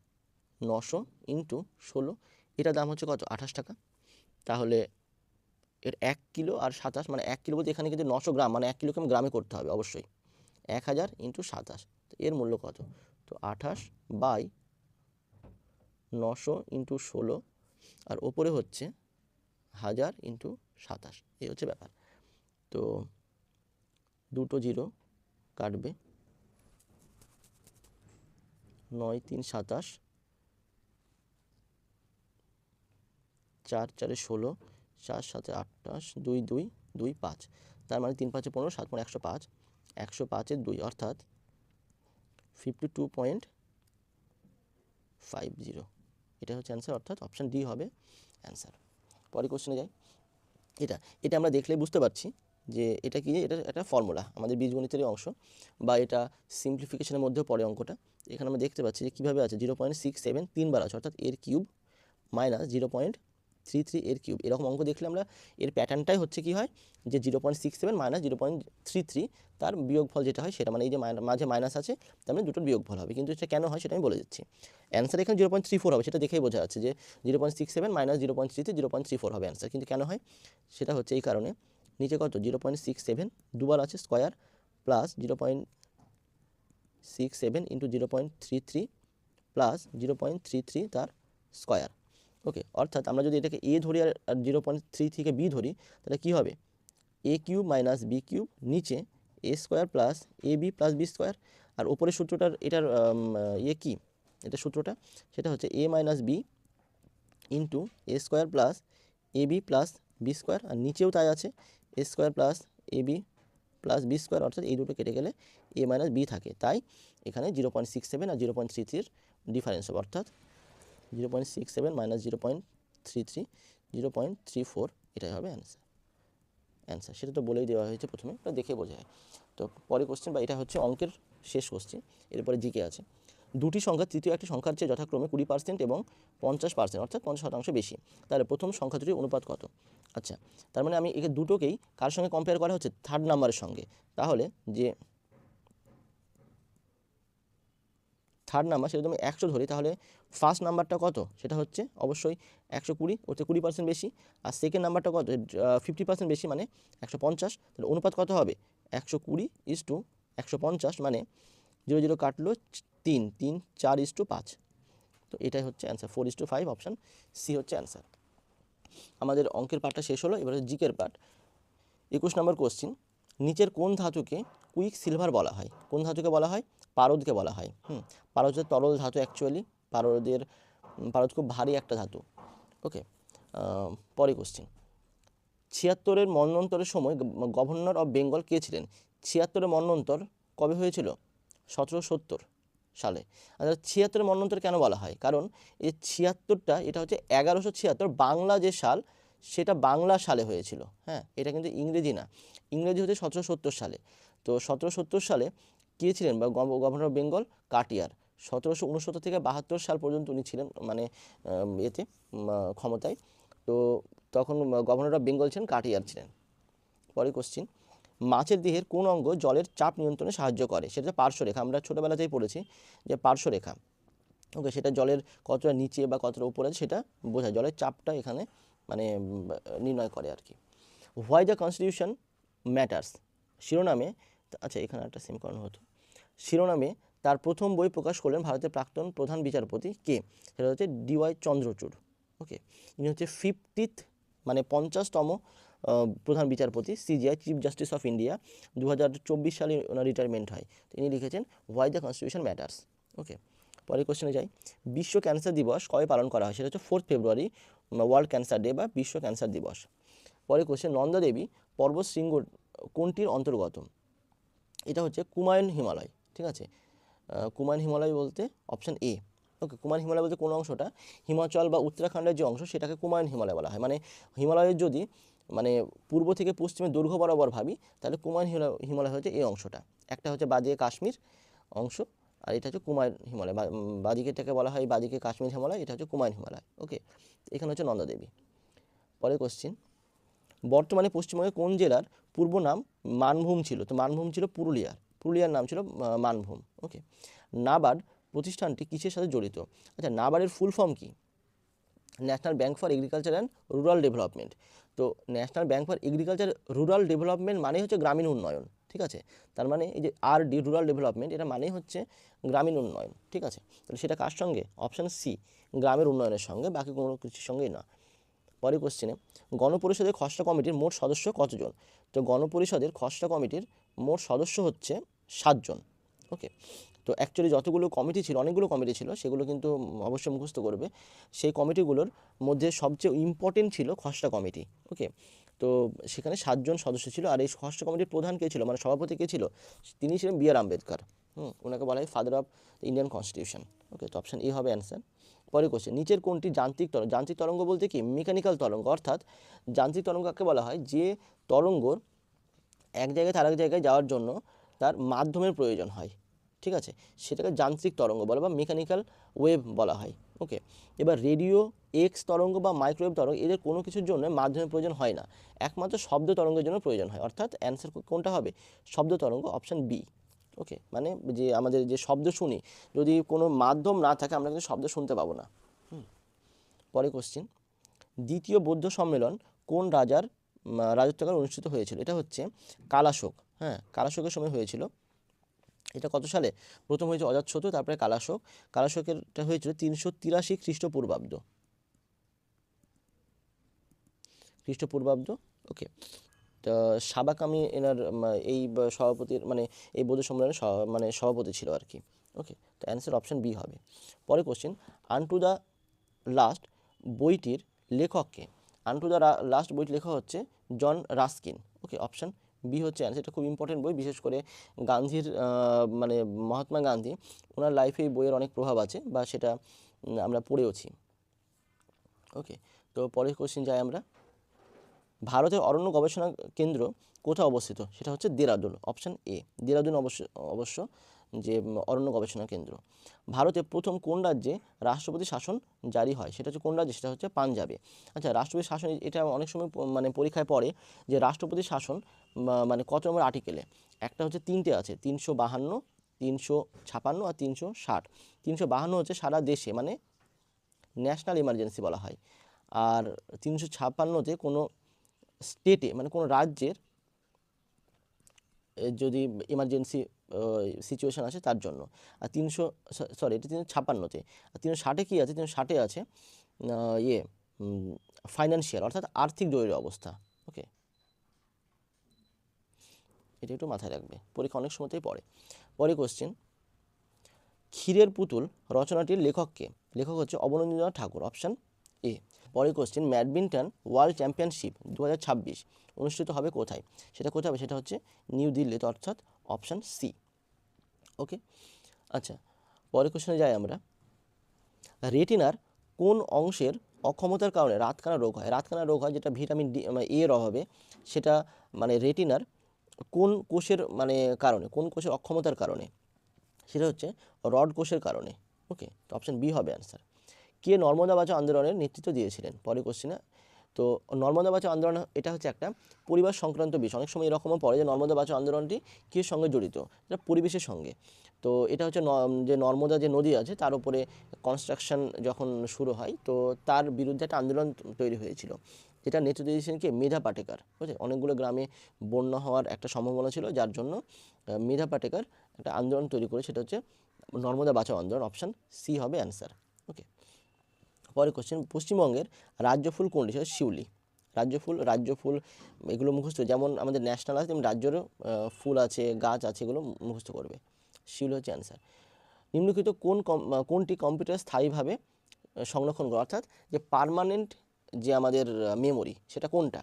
900 ইন্টু 16, এটার দাম হচ্ছে কত, 28 টাকা। তাহলে এর 1 কিলো আর 27, মানে 1 কিলো বলতে এখানে কিন্তু 900 গ্রাম, মানে 1 কিলোকে আমি গ্রামে করতে হবে অবশ্যই, 1000 ইন্টু 27, তো এর মূল্য কত, তো 28 বাই 900 ইন্টু 16, আর ওপরে হচ্ছে 1000 ইন্টু 27, এই হচ্ছে ব্যাপার। তো দুটো জিরো কাটবে, 9 3 27, 4 4 16, 4 7 28, 2 2 2 5, তার মানে 3 5 15, 7 105, 105-এর 2 অর্থাৎ 52.50, এটা হচ্ছে অ্যান্সার, অর্থাৎ অপশান ডি হবে অ্যান্সার। পরের কোশ্চেনে যাই। এটা এটা আমরা দেখলেই বুঝতে পারছি যে এটা কি, এটা একটা ফর্মুলা, আমাদের বীজগণিতেরই অংশ, বা এটা সিম্পলিফিকেশনের মধ্যেও পড়ে অঙ্কটা। এখানে আমরা দেখতে পাচ্ছি যে কীভাবে আছে, 0.67 তিনবার আছে, অর্থাৎ এর কিউব মাইনাস 0.33 এর কিউব, এরকম অঙ্ক দেখলে আমরা এর প্যাটার্নটাই হচ্ছে কি হয়, যে 0.67 মাইনাস 0.33, তার বিয়োগফল যেটা হয় সেটা, মানে এই যে মাঝে মাইনাস আছে, তার মানে দুটোর বিয়োগফল হবে, কিন্তু এটা কেন হয় সেটা আমি বলে দিচ্ছি। অ্যান্সার এখানে 0.34 হবে, সেটা দেখেই বোঝা যাচ্ছে যে 0.67 মাইনাস 0.33 0.34 হবে অ্যান্সার, কিন্তু কেন হয় সেটা হচ্ছে এই কারণে, নিচে কত 0.67 দুবার আছে স্কোয়ার, প্লাস 0.67 ইন্টু 0.33 প্লাস 0.33 তার স্কোয়ার। ওকে, অর্থাৎ আমরা যদি এটাকে এ ধরি আর 0.3 থেকে বি ধরি, তাহলে কী হবে, এ কিউব মাইনাস বি কিউব, নিচে এ square plus A B plus B square, আর ওপরের সূত্রটার এটার ইয়ে কি, এটা সূত্রটা সেটা হচ্ছে এ minus B into A square plus A B plus B square, আর নিচেও তাই আছে, এ square plus A B plus B square, অর্থাৎ এই দুটো কেটে গেলে এ মাইনাস বি থাকে, তাই এখানে 0.67 আর 0.33 ডিফারেন্স হবে, অর্থাৎ 0.67 মাইনাস 0.33 0.34, এটাই হবে অ্যান্সার। সেটা তো বলেই দেওয়া হয়েছে প্রথমে, এটা দেখে বোঝা যায়। তো পরের কোশ্চেন, বা এটা হচ্ছে অঙ্কের শেষ কোশ্চেন, এরপরে জিকে আছে। দুটি সংখ্যা তৃতীয় একটি সংখ্যার চেয়ে যথাক্রমে 20% এবং 50%, অর্থাৎ 50% বেশি, তাহলে প্রথম সংখ্যা দুটির অনুপাত কত। আচ্ছা, তার মানে আমি একে দুটোকেই কার সঙ্গে কম্পেয়ার করা হচ্ছে, থার্ড নাম্বারের সঙ্গে, তাহলে যে থার্ড নাম্বার সেটা তুমি 100 ধরি, তাহলে ফার্স্ট নাম্বারটা কত, সেটা হচ্ছে অবশ্যই 120, ওতে 20% বেশি, আর সেকেন্ড নাম্বারটা কত, 50% বেশি, মানে 150, তাহলে অনুপাত কত হবে, 120:150, মানে 0 0 কাটলো 3 3 4:5, তো এটাই হচ্ছে অ্যান্সার, 4:5, অপশান সি হচ্ছে অ্যান্সার। আমাদের অঙ্কের পার্টটা শেষ হলো, এবারে জিকের পার্ট। 21 নম্বর কোশ্চিন, নিচের কোন ধাতুকে কুইক সিলভার বলা হয়, কোন ধাতুকে বলা হয়, পারদকে বলা হয়। পারদ হচ্ছে তরল ধাতু, অ্যাকচুয়ালি পারদ খুব ভারী একটা ধাতু। ওকে, পরে কোশ্চেন, 76-এর মন্বন্তরের সময় গভর্নর অফ বেঙ্গল কে ছিলেন? 76-এর মন্বন্তর কবে হয়েছিল? 1770 সালে। আচ্ছা, 76-এর মন্বন্তর কেন বলা হয়? কারণ এই 76টা এটা হচ্ছে 1176, বাংলা যে সাল সেটা বাংলা সালে হয়েছিল। হ্যাঁ, এটা কিন্তু ইংরেজি না, ইংরেজি হচ্ছে 1770 সালে। তো 1770 সালে কে ছিলেন বা গভর্নর অফ বেঙ্গল? কাটিয়ার। 1769 থেকে 72 সাল পর্যন্ত উনি ছিলেন মানে এতে ক্ষমতায়। তো তখন গভর্নর অফ বেঙ্গল ছিলেন কাটিয়ার ছিলেন। পরে কোশ্চিন, মাছের দেহের কোন অঙ্গ জলের চাপ নিয়ন্ত্রণে সাহায্য করে? সেটা পার্শ্বরেখা। আমরা ছোটোবেলাতেই পড়েছি যে পার্শ্বরেখা, ওকে, সেটা জলের কতটা নিচে বা কতটা উপরে আছে সেটা বোঝায়, জলের চাপটা এখানে মানে নির্ণয় করে আর কি। হোয়াই দ্য কনস্টিটিউশন ম্যাটার্স শিরোনামে, আচ্ছা এখানে একটা সেমিকোলন হতো, শিরোনামে তার প্রথম বই প্রকাশ করলেন ভারতের প্রাক্তন প্রধান বিচারপতি কে? সেটা হচ্ছে ডিওয়াই চন্দ্রচূড়। ওকে, ইনি হচ্ছে 50th মানে 50তম প্রধান বিচারপতি, CGI chief justice of India. 2024 সালে ওনার রিটায়ারমেন্ট হয়। তিনি লিখেছেন হোয়াই দ্য কনস্টিটিউশন ম্যাটার্স। ওকে, পরের কোশ্চেনে যাই, বিশ্ব ক্যান্সার দিবস কবে পালন করা হয়? সেটা হচ্ছে 4 ফেব্রুয়ারি, ওয়ার্ল্ড ক্যান্সার ডে বা বিশ্ব ক্যান্সার দিবস। পরের কোশ্চেন, নন্দা দেবী পর্বত শৃঙ্গ কোনটির অন্তর্গত? এটা হচ্ছে কুমায়ুন হিমালয়। ঠিক আছে, কুমায়ুন হিমালয় বলতে অপশান এ। ওকে, কুমায়ুন হিমালয় বলতে কোন অংশটা? হিমাচল বা উত্তরাখণ্ডের যে অংশ সেটাকে কুমায়ুন হিমালয় বলা হয়। মানে হিমালয়ের যদি মানে পূর্ব থেকে পশ্চিমে দৈর্ঘ্য বরাবর ভাবি তাহলে কুমায়ুন হিমালয় হচ্ছে এই অংশটা। একটা হচ্ছে বাদিকে কাশ্মীর অংশ আর এটা হচ্ছে কুমায়ুন হিমালয়। বাদিকেটাকে বলা হয় বাদিকে কাশ্মীর হিমালয়, এটা হচ্ছে কুমায়ুন হিমালয়। ওকে, এখানে হচ্ছে নন্দা দেবী। পরের কোশ্চিন, বর্তমানে পশ্চিমবঙ্গে কোন জেলার পূর্ব নাম মানভূম ছিল? তো মানভূম ছিল পুরুলিয়ার, পুরুলিয়ার নাম ছিল মানভূম। ওকে, নাবার্ড প্রতিষ্ঠানটি কিসের সাথে জড়িত? আচ্ছা, নাবার্ডের ফুল ফর্ম কি? National bank for agriculture and rural development. তো national bank for agriculture rural development মানে হচ্ছে গ্রামীণ উন্নয়ন। ঠিক আছে, তার মানে এই যে আরডি রুরাল ডেভেলপমেন্ট এটা মানেই হচ্ছে গ্রামীণ উন্নয়ন। ঠিক আছে, তাহলে সেটা কার সঙ্গে? অপশান সি, গ্রামের উন্নয়নের সঙ্গে, বাকি কোনো কিছুর সঙ্গেই না। পরের কোশ্চেনে, গণপরিষদের খসড়া কমিটির মোট সদস্য কতজন? তো গণপরিষদের খসড়া কমিটির মোট সদস্য হচ্ছে 7 জন। ওকে, তো অ্যাকচুয়ালি যতগুলো কমিটি ছিল, অনেকগুলো কমিটি ছিল, সেগুলো কিন্তু অবশ্যই মুখস্থ করবে। সেই কমিটিগুলোর মধ্যে সবচেয়ে ইম্পর্টেন্ট ছিল খসড়া কমিটি। ওকে, তো সেখানে 7 জন সদস্য ছিল। আর এই খসড়া কমিটির প্রধান কে ছিল মানে সভাপতি কে ছিল? তিনি ছিলেন বি আর আম্বেদকর। ওনাকে বলা হয় father of the Indian constitution. Okay, তো অপশান এ হবে অ্যান্সার। পরে কোশ্চেন, নিচের কোনটি যান্ত্রিক তরঙ্গ? যান্ত্রিক তরঙ্গ বলতে কি? মেকানিক্যাল তরঙ্গ। অর্থাৎ যান্ত্রিক তরঙ্গ কাকে বলা হয়? যে তরঙ্গর এক জায়গায় আরেক জায়গায় যাওয়ার জন্য তার মাধ্যমের প্রয়োজন হয়। ঠিক আছে, সেটাকে যান্ত্রিক তরঙ্গ বলে বা মেকানিক্যাল ওয়েভ বলা হয়। ওকে, এবার রেডিও, এক্স তরঙ্গ বা মাইক্রোওয়েভ তরঙ্গ এদের কোনো কিছুর জন্য মাধ্যমের প্রয়োজন হয় না, একমাত্র শব্দ তরঙ্গের জন্য প্রয়োজন হয়। অর্থাৎ অ্যান্সার কোনটা হবে? শব্দ তরঙ্গ, অপশান বি। ওকে, মানে যে আমাদের যে শব্দ শুনি, যদি কোনো মাধ্যম না থাকে আমরা কিন্তু শব্দ শুনতে পাবো না। পরে কোশ্চিন, দ্বিতীয় বৌদ্ধ সম্মেলন কোন রাজার রাজত্বকালে অনুষ্ঠিত হয়েছিল? এটা হচ্ছে কালাশোক। হ্যাঁ, কালাশোকের সময় হয়েছিল। এটা কত সালে? প্রথম হয়েছে অজাতশত্রু, তারপরে কালাশোক। কালাশোকেরটা হয়েছিল 383 খ্রিস্টপূর্বাব্দ। ওকে, তো সাবাকামি এনার এই সভাপতির মানে এই বৌদ্ধ সম্মেলনের মানে সভাপতি ছিল আর কি। ওকে, তো অ্যান্সার অপশান বি হবে। পরে কোশ্চেন, আনটু দ্য লাস্ট বইটির লেখককে? আনটু দ্য লাস্ট বইটির লেখক হচ্ছে জন রাস্কিন। ওকে, অপশান বি হচ্ছে অ্যান্সার। এটা খুব ইম্পর্টেন্ট বই, বিশেষ করে গান্ধীর মানে মহাত্মা গান্ধী ওনার লাইফে এই বইয়ের অনেক প্রভাব আছে বা সেটা আমরা পড়েওছি। ওকে, তো পরের কোশ্চেন যাই আমরা, ভারতের অরণ্য গবেষণা কেন্দ্র কোথায় অবস্থিত? সেটা হচ্ছে দেরাদুন, অপশান এ। দেরাদুন অবশ্য যে অরণ্য গবেষণা কেন্দ্র। ভারতে প্রথম কোন রাজ্যে রাষ্ট্রপতি শাসন জারি হয়? সেটা হচ্ছে কোন রাজ্যে? সেটা হচ্ছে পাঞ্জাবে। আচ্ছা, রাষ্ট্রপতি শাসন এটা অনেক সময় মানে পরীক্ষায় পড়ে যে রাষ্ট্রপতি শাসন মানে কত নম্বর আর্টিকেলে? একটা হচ্ছে 3টে আছে, 352, 356 আর 360। 352 হচ্ছে সারা দেশে মানে ন্যাশনাল ইমার্জেন্সি বলা হয়। আর 356তে কোনো স্টেটে মানে কোনো রাজ্যের যদি ইমার্জেন্সি সিচুয়েশান আছে তার জন্য। আর এটা 356তে। আর 360 কী আছে? 360 আছে ইয়ে ফাইন্যান্সিয়াল, অর্থাৎ আর্থিক জরুরি অবস্থা। ওকে, এটা একটু মাথায় রাখবে, পরীক্ষা অনেক সময়তেই পড়ে। পরে কোশ্চেন, ক্ষীরের পুতুল রচনাটির লেখককে? লেখক হচ্ছে অবনীন্দ্রনাথ ঠাকুর, অপশান এ। পরের কোশ্চেন, ব্যাডমিন্টন ওয়ার্ল্ড চ্যাম্পিয়নশিপ 2026 অনুষ্ঠিত হবে কোথায়? সেটা কোথায় হবে? সেটা হচ্ছে নিউ দিল্লিতে, অর্থাৎ অপশান সি। ওকে, আচ্ছা পরের কোশ্চেনে যাই আমরা। রেটিনার কোন অংশের অক্ষমতার কারণে রাতকানা রোগ হয়? রাতকানা রোগ হয় যেটা ভিটামিন ডি এর অভাবে, সেটা মানে রেটিনার কোন কোষের মানে কারণে, কোন কোষের অক্ষমতার কারণে? সেটা হচ্ছে রড কোষের কারণে। ওকে, তো অপশান বি হবে অ্যান্সার। কে নর্মদা বাঁচাও আন্দোলনের নেতৃত্ব দিয়েছিলেন? পরের কোশ্চেনে। তো নর্মদা বাঁচাও আন্দোলন এটা হচ্ছে একটা পরিবেশ সংক্রান্ত বিষয়। অনেক সময় এরকমও পড়ে যে নর্মদা বাঁচাও আন্দোলনটি কিসের সঙ্গে জড়িত? এটা পরিবেশের সঙ্গে। তো এটা হচ্ছে যে নর্মদা যে নদী আছে তার উপরে কনস্ট্রাকশন যখন শুরু হয়, তো তার বিরুদ্ধে একটা আন্দোলন তৈরি হয়েছিল, যেটা নেতৃত্ব দিয়েছিলেন কি? মেধা পাটেকার। বুঝলেন, অনেকগুলো গ্রামে বন্যা হওয়ার একটা সম্ভাবনা ছিল, যার জন্য মেধা পাটেকার একটা আন্দোলন তৈরি করে, সেটা হচ্ছে নর্মদা বাঁচাও আন্দোলন। অপশান সি হবে অ্যান্সার। ওকে, পরের কোশ্চেন, পশ্চিমবঙ্গের রাজ্য ফুল কোনটি? সেটা শিউলি। রাজ্য ফুল এগুলো মুখস্থ, যেমন আমাদের ন্যাশনাল আছে তেমন রাজ্যেরও ফুল আছে, গাছ আছে, এগুলো মুখস্থ করবে। শিউলি হচ্ছে অ্যান্সার। নিম্নলিখিত কোনটি কম্পিউটার স্থায়ীভাবে সংরক্ষণ করে, অর্থাৎ যে পার্মানেন্ট যে আমাদের মেমোরি, সেটা কোনটা?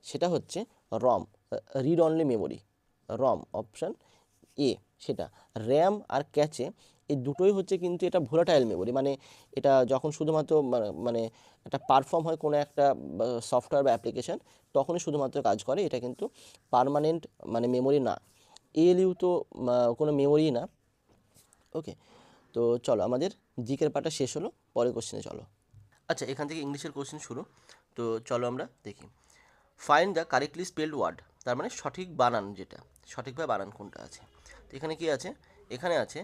সেটা হচ্ছে ROM, read only memory, ROM option A. সেটা র্যাম আর ক্যাচে এই দুটোই হচ্ছে কিন্তু এটা ভোলাটাইল মেমোরি, মানে এটা যখন শুধুমাত্র মানে একটা পারফর্ম হয় কোনো একটা সফটওয়্যার বা অ্যাপ্লিকেশান, তখনই শুধুমাত্র কাজ করে, এটা কিন্তু পার্মানেন্ট মানে মেমোরি না। এএলইউ তো কোনো মেমোরি না। ওকে, তো চলো আমাদের জিকের পার্টটা শেষ হলো, পরের কোশ্চেনে চলো। আচ্ছা, এখান থেকে ইংলিশের কোশ্চেন শুরু। তো চলো আমরা দেখি। Find the correctly spelled word, তার মানে সঠিক বানান, যেটা সঠিকভাবে বানান কোনটা আছে। তো এখানে কি আছে? এখানে আছে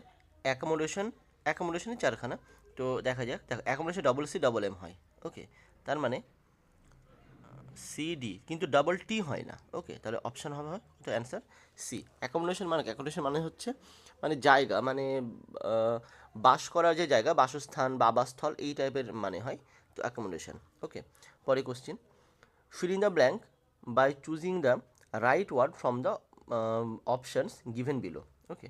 অ্যাকোমোডেশন। অ্যাকোমোডেশনের চারখানা। তো দেখা যাক, দেখো accommodation double C double M হয়। ওকে, তার মানে সিডি, কিন্তু ডাবল টি হয় না। ওকে, তাহলে অপশান হবে, তো অ্যান্সার সি। অ্যাকোমোডেশন মানে হচ্ছে মানে জায়গা, মানে বাস করার যে জায়গা, বাসস্থান বা আবাসস্থল, এই টাইপের মানে হয়, তো অ্যাকোমোডেশন। ওকে, পরে question, fill in the blank by choosing the right word from the options given below. Okay,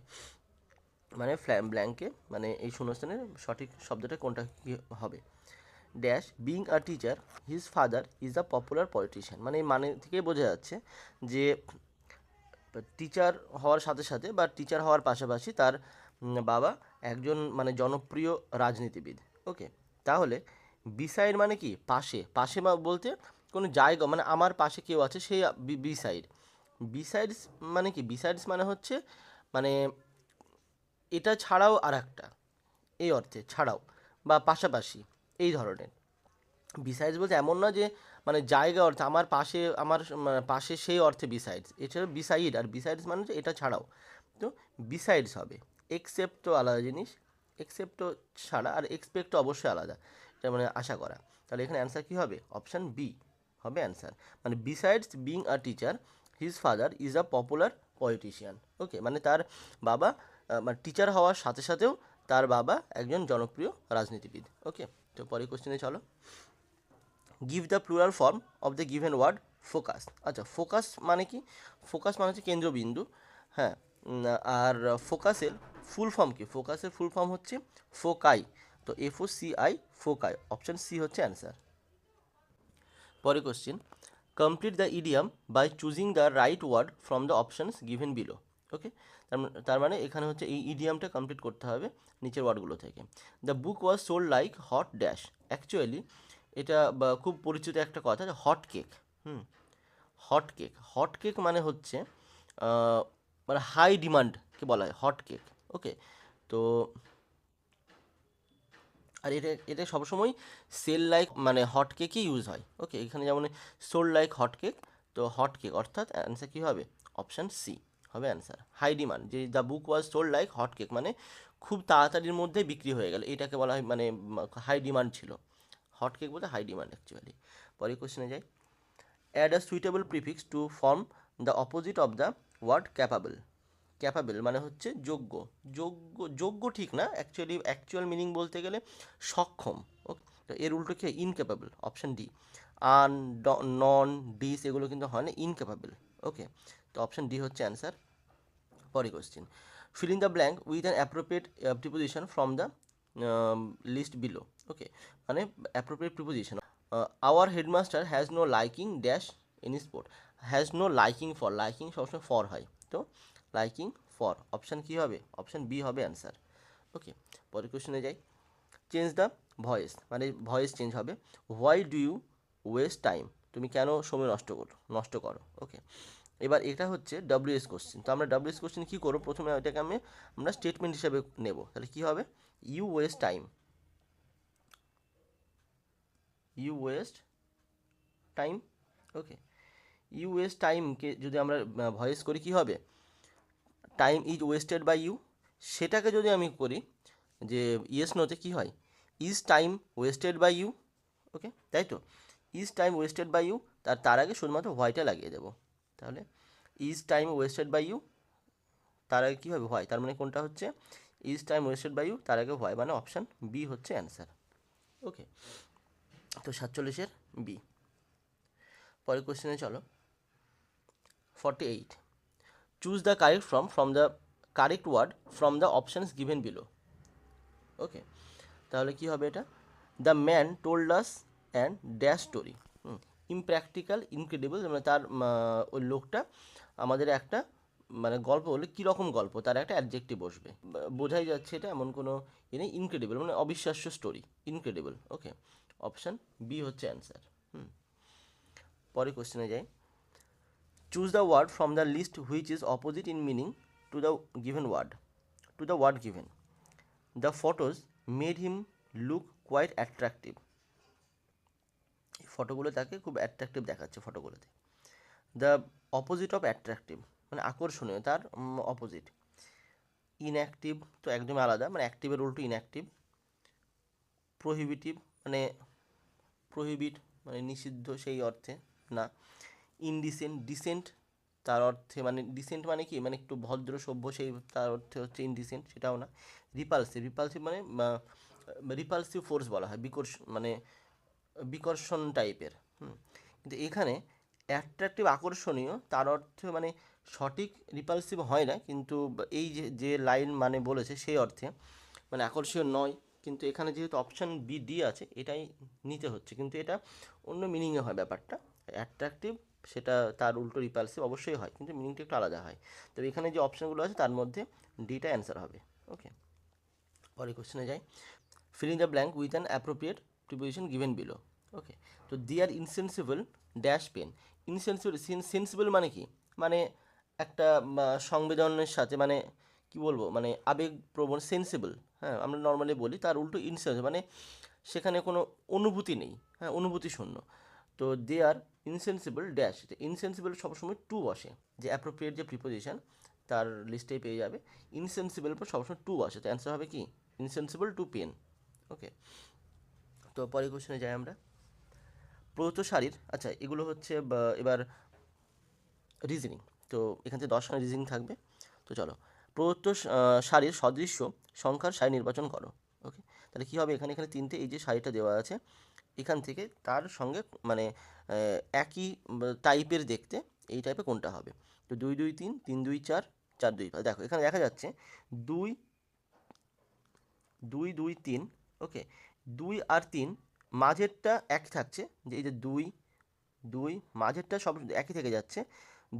মানে ব্ল্যাঙ্কে মানে এই শূন্যস্থানের সঠিক শব্দটা কোনটা কি হবে? Dash being a teacher his father is a popular politician, মানে এই মানে থেকেই বোঝা যাচ্ছে যে টিচার হওয়ার সাথে সাথে বা টিচার হওয়ার পাশাপাশি তার বাবা একজন মানে জনপ্রিয় রাজনীতিবিদ। ওকে, তাহলে বিসাইড মানে কি? পাশে। পাশে বলতে কোনো জায়গা, মানে আমার পাশে কেউ আছে, সেই বিসাইড। বিসাইডস মানে কি? বিসাইডস মানে হচ্ছে মানে এটা ছাড়াও আর একটা, এই অর্থে ছাড়াও বা পাশাপাশি, এই ধরনের। বিসাইডস বলতে এমন না যে মানে জায়গা অর্থে আমার পাশে, আমার পাশে সেই অর্থে বিসাইডস, এছাড়া বিসাইড, আর বিসাইডস মানে হচ্ছে এটা ছাড়াও। তো বিসাইডস হবে। এক্সেপ্ট তো আলাদা জিনিস, এক্সেপ্ট তো ছাড়া, আর এক্সপেক্ট তো অবশ্যই আলাদা, এটা মানে আশা করা। তাহলে এখানে অ্যান্সার কী হবে? অপশান বি হবে অ্যান্সার। মানে besides being a teacher his father is a popular politician. Okay, মানে তার বাবা মানে টিচার হওয়ার সাথে সাথেও তার বাবা একজন জনপ্রিয় রাজনীতিবিদ। ওকে, তো পরের কোশ্চেনে চলো। Give the plural form of the given word focus. আচ্ছা, ফোকাস মানে কি? ফোকাস মানে হচ্ছে কেন্দ্রবিন্দু। হ্যাঁ, আর ফোকাসের ফুল ফর্ম কি? ফোকাসের ফুল ফর্ম হচ্ছে ফোকাই। তো FOCI, ফোকাই। অপশান সি হচ্ছে অ্যান্সার। পরে question, complete the idiom by choosing the right word from the options given below. Okay, তার মানে এখানে হচ্ছে এই ইডিয়ামটা কমপ্লিট করতে হবে নিচের ওয়ার্ডগুলো থেকে। The book was sold like hot dash. Actually এটা খুব পরিচিত একটা কথা, hot cake. Hot cake, hot cake মানে হচ্ছে মানে হাই ডিমান্ডকে বলা হয় হট কেক। ওকে, তো আর এটা সবসময় সেল লাইক মানে হট কেকই ইউজ হয়। ওকে, এখানে যেমন সোল্ড লাইক হট কেক, তো হট কেক, অর্থাৎ অ্যান্সার কী হবে? অপশান সি হবে অ্যান্সার। হাই ডিমান্ড, যে the book was sold like hot cake মানে খুব তাড়াতাড়ির মধ্যে বিক্রি হয়ে গেল, এটাকে বলা হয় মানে হাই ডিমান্ড ছিল। হট কেক বলতে হাই ডিমান্ড অ্যাকচুয়ালি। পরের কোশ্চেনে যাই। Add a suitable prefix to form the opposite of the word capable. Capable মানে হচ্ছে যোগ্য। যোগ্য ঠিক না, অ্যাকচুয়াল মিনিং বলতে গেলে সক্ষম। ওকে, তো এর উল্টো কি? Incapable. Option D. Un, non, dis এগুলো কিন্তু হয় না, ইনক্যাপাবল। ওকে, তো অপশান ডি হচ্ছে অ্যান্সার। পরে question, fill in the blank with an appropriate preposition from the list below. Okay, মানে appropriate preposition our headmaster has no liking dash in sport, has no liking for, liking সবসময় for হয়, তো liking for option কী হবে, option B হবে answer. Okay, পরের কোশ্চেনে যাই। চেঞ্জ দ্য ভয়েস, মানে ভয়েস চেঞ্জ হবে। Why do you waste time, তুমি কেন সময় নষ্ট করো। ওকে, এবার এটা হচ্ছে ডব্লিউএস কোশ্চেন। তো আমরা ডব্লিউএস কোশ্চেন কী করবো, প্রথমে এটাকে আমরা স্টেটমেন্ট হিসাবে নেব। তাহলে কী হবে, you waste time, you waste time. Okay, you waste টাইমকে যদি আমরা ভয়েস করি কী হবে, time is wasted by you. সেটাকে যদি আমি করি যে ইয়েস নোতে কী হয়, is time wasted by you. Okay, তাই তো, is time wasted by you, তার আগে শুধুমাত্র হোয়াইটা লাগিয়ে দেবো। তাহলে is time wasted by you, তার আগে কী হবে, হোয়াই, তার মানে কোনটা হচ্ছে, is time wasted by you, তার আগে হোয়াই, মানে অপশান বি হচ্ছে অ্যান্সার। ওকে, তো 47-এর বি। পরের কোশ্চেনে চলো। 48, choose the correct from the correct word from the options given below. Okay, তাহলে কী হবে এটা, the man told us and dash story, impractical incredible, মানে তার ওই লোকটা আমাদের একটা মানে গল্প বলে, কীরকম গল্প, তার একটা অ্যাডজেক্টিভ বসবে, বোঝাই যাচ্ছে এটা এমন কোনো নেই, ইনক্রেডিবল মানে অবিশ্বাস্য story, incredible. Okay, option B হচ্ছে অ্যান্সার। পরে কোশ্চেনে যাই। Choose the word from the list which is opposite in meaning to the given word, to the word given. The photos made him look quite attractive, এই ফটোগুলো তাকে খুব attractive দেখাচ্ছে ফটোগুলোতে। দ্য অপোজিট অফ অ্যাট্রাকটিভ মানে আকর্ষণীয়, তার opposite. Inactive তো একদমই আলাদা, মানে অ্যাক্টিভের উল্টো ইনঅ্যাক্টিভ। প্রহিবিটিভ মানে প্রহিবিট মানে নিষিদ্ধ সেই অর্থে না। ইনডিসেন্ট, ডিসেন্ট তার অর্থে মানে ডিসেন্ট মানে কি, মানে একটু ভদ্র সভ্য, সেই তার অর্থে হচ্ছে ইনডিসেন্ট, সেটাও না। রিপালসিভ, রিপালসিভ মানে রিপালসিভ ফোর্স বলা হয়, মানে বিকর্ষণ টাইপের। কিন্তু এখানে অ্যাট্রাকটিভ আকর্ষণীয় তার অর্থ মানে সঠিক রিপালসিভ হয় না, কিন্তু এই যে লাইন মানে বলেছে সেই অর্থে মানে আকর্ষণীয় নয়, কিন্তু এখানে যেহেতু অপশান বি ডি আছে এটাই নিতে হচ্ছে, কিন্তু এটা অন্য মিনিংয়ে হয় ব্যাপারটা। অ্যাট্রাকটিভ সেটা তার উল্টো রিপালসিভ অবশ্যই হয়, কিন্তু মিনিংটা একটু আলাদা হয়। তবে এখানে যে অপশানগুলো আছে তার মধ্যে ডিটা অ্যান্সার হবে। ওকে, পরে কোশ্চেনে যাই। Filling the blank with an appropriate preposition given below. Okay, তো they are insensible dash pen. Insensible, sensible মানে কি, মানে একটা সংবেদনের সাথে, মানে কি বলবো, মানে আবেগপ্রবণ, সেন্সিবল। হ্যাঁ, আমরা নর্মালি বলি, তার উল্টো ইনসেন্সিবল মানে সেখানে কোনো অনুভূতি নেই, হ্যাঁ, অনুভূতি শূন্য। তো they are insensible dash, insensible সবসময় টু বসে, যে অ্যাপ্রোপ্রিয়েট যে প্রিপোজিশন তার লিস্টেই পেয়ে যাবে। ইনসেন্সিবল পর সবসময় টু বসে, তো অ্যান্সার হবে কি, ইনসেন্সিবল টু পেন। ওকে, তো পরের কোশ্চেনে যাই আমরা। প্রদত্ত সারির, আচ্ছা এগুলো হচ্ছে এবার রিজনিং, তো এখান থেকে 10খানা রিজনিং থাকবে। তো চলো, প্রদত্ত সারির সদৃশ্য সংখ্যার সারি নির্বাচন করো। ওকে, তাহলে কী হবে, এখানে এখানে তিনটে এই যে সারিটা দেওয়া আছে, এখান থেকে তার সঙ্গে মানে একই টাইপের দেখতে এই টাইপে কোনটা হবে। তো 2 2 3, 3 2 4, 4 2 5, দেখো এখানে দেখা যাচ্ছে 2 2 2 3। ওকে, 2 আর 3 মাঝেরটা এক থাকছে, যে এই যে 2 2 মাঝেরটা সব একই থেকে যাচ্ছে,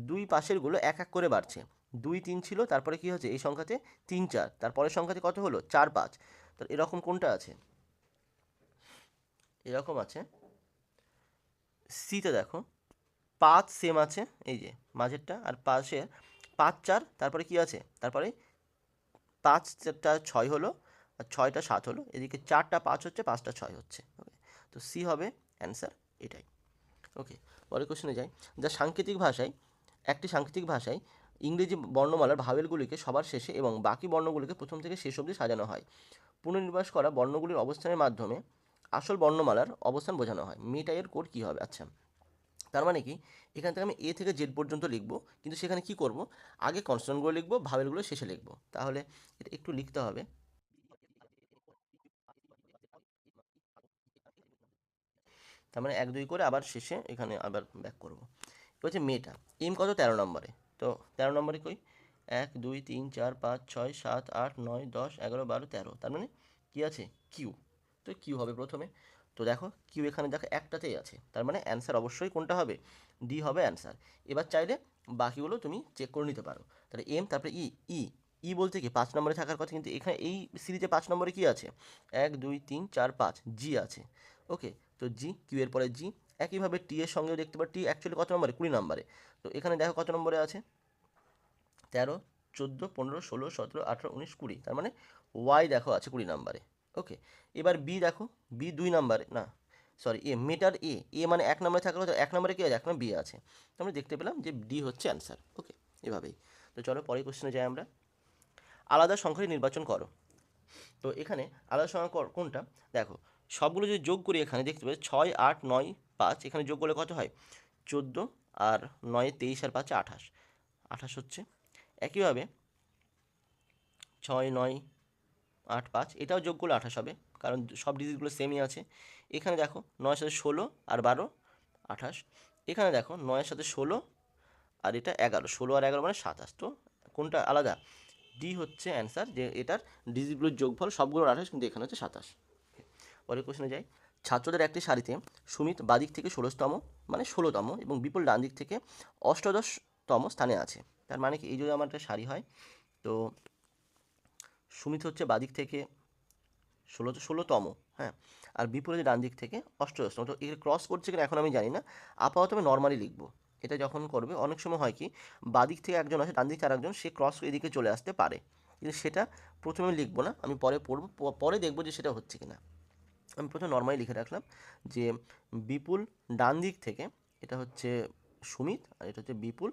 2 পাশেরগুলো এক এক করে বাড়ছে। 2 3 ছিল, তারপরে কি হচ্ছে এই সংখ্যাতে 3 4, তারপরের সংখ্যাতে কত হলো 4 5। তো এরকম কোনটা আছে, এরকম আছে সিতে, দেখো 5 সেম আছে এই যে মাঝেরটা, আর পাশে 5 4, তারপরে কি আছে, তারপরে 5টা 6 হলো, আর 6টা 7 হলো, এদিকে 4টা 5 হচ্ছে, 5টা 6 হচ্ছে। ওকে, তো সি হবে অ্যান্সার, এটাই। ওকে, পরের কোশ্চেনে যাই। যা একটি সাংকেতিক ভাষায় ইংরেজি বর্ণমালার ভাওয়েলগুলিকে সবার শেষে এবং বাকি বর্ণগুলিকে প্রথম থেকে শেষ অবধি সাজানো হয়। পুনর্নির্বাস করা বর্ণগুলির অবস্থানের মাধ্যমে আসল বর্ণমালার অবস্থান বোঝানো হয়। মেটা এর কোড কী হবে, আচ্ছা তার মানে কি, এখান থেকে আমি এ থেকে জেড পর্যন্ত লিখব, কিন্তু সেখানে কি করব, আগে কনস্ট্যান্টগুলো লিখব, ভাওয়েলগুলো শেষে লিখব। তাহলে এটা একটু লিখতে হবে। তার মানে 1 2 করে আবার শেষে এখানে আবার ব্যাক করব। এবার হচ্ছে মেটা, এম কত 13 নম্বরে, তো 13 নম্বরে কই, 1 2 3 4 5 6 7 8 9 10 11 12 13, তার মানে কি আছে কিউ, তো কিউ হবে প্রথমে। তো দেখো কিউ এখানে দেখো একটাতেই আছে, তার মানে অ্যান্সার অবশ্যই কোনটা হবে, ডি হবে অ্যান্সার। এবার চাইলে বাকিগুলো তুমি চেক করে নিতে পারো। তাহলে এম, তারপরে ই। ই ই বলতে কি 5 নম্বরে থাকার কথা, কিন্তু এখানে এই সিরিজে 5 নম্বরে কি আছে, 1 2 3 4 5 জি আছে। ওকে, তো জি, কিউ এর পরে জি। একইভাবে টি এর সঙ্গেও দেখতে পারো, টি অ্যাকচুয়ালি কত নম্বরে, 20 নম্বরে। তো এখানে দেখো কত নম্বরে আছে, 13 14 15 16 17 18 19 20, তার মানে ওয়াই দেখো আছে 20 নম্বরে। ওকে, এবার বি দেখো, বি 2 নম্বরে, না সরি এ, মেটার এ, এ মানে 1 নম্বরে থাকলে তো 1 নম্বরে কি আছে, 1 নম্বরে বি আছে। তো আমরা দেখতে পেলাম যে ডি হচ্ছে অ্যান্সার। ওকে, এভাবেই। তো চলো পরের কোশ্চেনে যাই আমরা। আলাদা সংখ্যাটি নির্বাচন করো। তো এখানে আলাদা সংখ্যা কোনটা, দেখো সবগুলো যদি যোগ করি এখানে দেখতে পাচ্ছি 6 8 9 5, এখানে যোগ করলে কত হয়, 14, আর 9 23, আর 5 28, 28 হচ্ছে। একইভাবে 6 9 8 5, এটাও যোগ করলে 28 হবে, কারণ সব ডিজিটগুলো সেমই আছে। এখানে দেখো 9 সাথে 16 আর 12 28, এখানে দেখো 9 সাথে 16 আর এটা 11, 16 আর 11 মানে 27। তো কোনটা আলাদা, ডি হচ্ছে অ্যান্সার, যে এটার ডিজিটগুলোর যোগফল সবগুলোর 28, কিন্তু এখানে হচ্ছে 27। পরের কোশ্চেনে যাই। ছাত্রদের একটি সারিতে সুমিত বাদিক থেকে 16তম মানে 16তম এবং বিপুল ডান দিক থেকে 18তম স্থানে আছে। তার মানে কি, এই যদি আমার একটা সারি হয়, তো সুমিত হচ্ছে বাদিক থেকে 16তম, হ্যাঁ, আর বিপরীতে ডান দিক থেকে 18তম। তো এর ক্রস করছে কিনা এখন আমি জানি না, আপাতত আমি নর্মালি লিখবো। এটা যখন করবে অনেক সময় হয় কি, বাদিক থেকে একজন আসে, ডান দিক থেকে আরেকজন, সে ক্রস এদিকে চলে আসতে পারে, কিন্তু সেটা প্রথমে লিখবো না, আমি পরে পড়বো, পরে দেখবো যে সেটা হচ্ছে কিনা। আমি প্রথমে নর্মালি লিখে রাখলাম যে বিপুল ডান দিক থেকে, এটা হচ্ছে সুমিত, আর এটা হচ্ছে বিপুল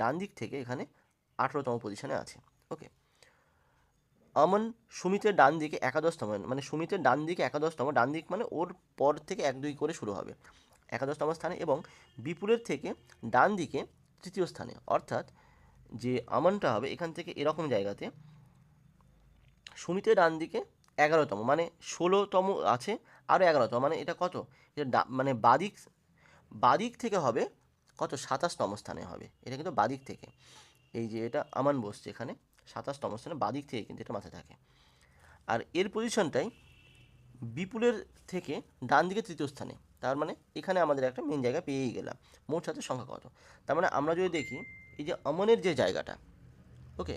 ডান দিক থেকে এখানে 18তম পজিশনে আছে। ওকে, আমন সুমিতের ডান দিকে 11তম, মানে সুমিতের ডান দিকে 11তম, ডান দিক মানে ওর পর থেকে 1 2 করে শুরু হবে, 11তম স্থানে, এবং বিপুলের থেকে ডান দিকে 3য় স্থানে। অর্থাৎ যে আমনটা হবে এখান থেকে এরকম জায়গাতে, সুমিতের ডান দিকে 11তম মানে 16তম আছে, আরও 11তম, মানে এটা কত, এটা মানে বাদিক থেকে হবে কত, 27তম স্থানে হবে, এটা কিন্তু বাদিক থেকে, এই যে এটা আমান বসছে এখানে 27তম স্থানে, বাদিক থেকে কিন্তু এটা মাথায় থাকে। আর এর পজিশনটাই বিপুলের থেকে ডান দিকে 3য় স্থানে, তার মানে এখানে আমাদের একটা মেন জায়গা পেয়েই গেলাম। মোট ছাত্রের সংখ্যা কত, তার মানে আমরা যদি দেখি এই যে আমনের যে জায়গাটা, ওকে,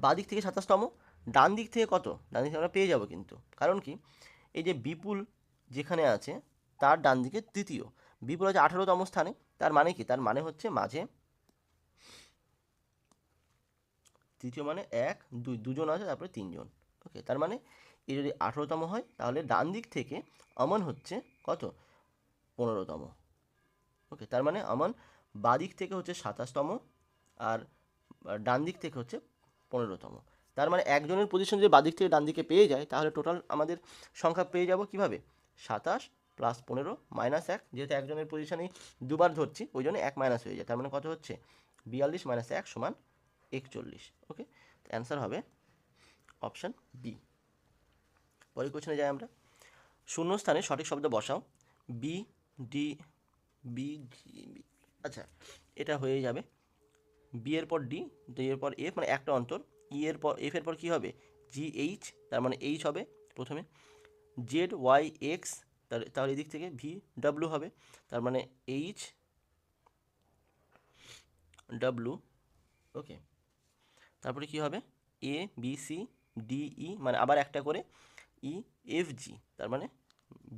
বাদিক থেকে 27তম, ডান দিক থেকে কত, ডান দিক থেকে আমরা পেয়ে যাব কিন্তু, কারণ কি, এই যে বিপুল যেখানে আছে তার ডান দিকে 3য়, বিপুল আছে 18তম স্থানে, তার মানে কি, তার মানে হচ্ছে মাঝে 3য় মানে 1 2 দুজন আছে, তারপরে 3জন। ওকে, তার মানে এ যদি 18তম হয়, তাহলে ডান দিক থেকে অমন হচ্ছে কত, 15তম। ওকে, তার মানে আমান বাদিক থেকে হচ্ছে 27তম, আর ডান দিক থেকে হচ্ছে 15তম। তার মানে একজনের পজিশন যদি বাদিক থেকে ডান দিকে পেয়ে যায়, তাহলে টোটাল আমাদের সংখ্যা পেয়ে যাব কীভাবে, 27 প্লাস 15 মাইনাস 1, যেহেতু একজনের পজিশনেই দুবার ধরছি ওই জন্য 1 মাইনাস হয়ে যায়, তার মানে কত হচ্ছে 42 মাইনাস 1 সমান 41। ওকে, অ্যান্সার হবে অপশান বি। পরের কোশ্চেনে যাই আমরা। শূন্য স্থানে সঠিক শব্দ বসাও, B D B G B, আচ্ছা এটা হয়ে যাবে, বি এর পর ডি, ডি এর পর এফ, মানে একটা অন্তর, ই এর পর এফ এর পর কী হবে, জি এইচ, তার মানে এইচ হবে প্রথমে, জেড ওয়াই এক্স, তাহলে এদিক থেকে ভি ডাব্লু হবে, তার মানে এইচ ডাব্লু। ওকে, তারপরে কী হবে, A B C D E, মানে আবার একটা করে ই এফ জি, তার মানে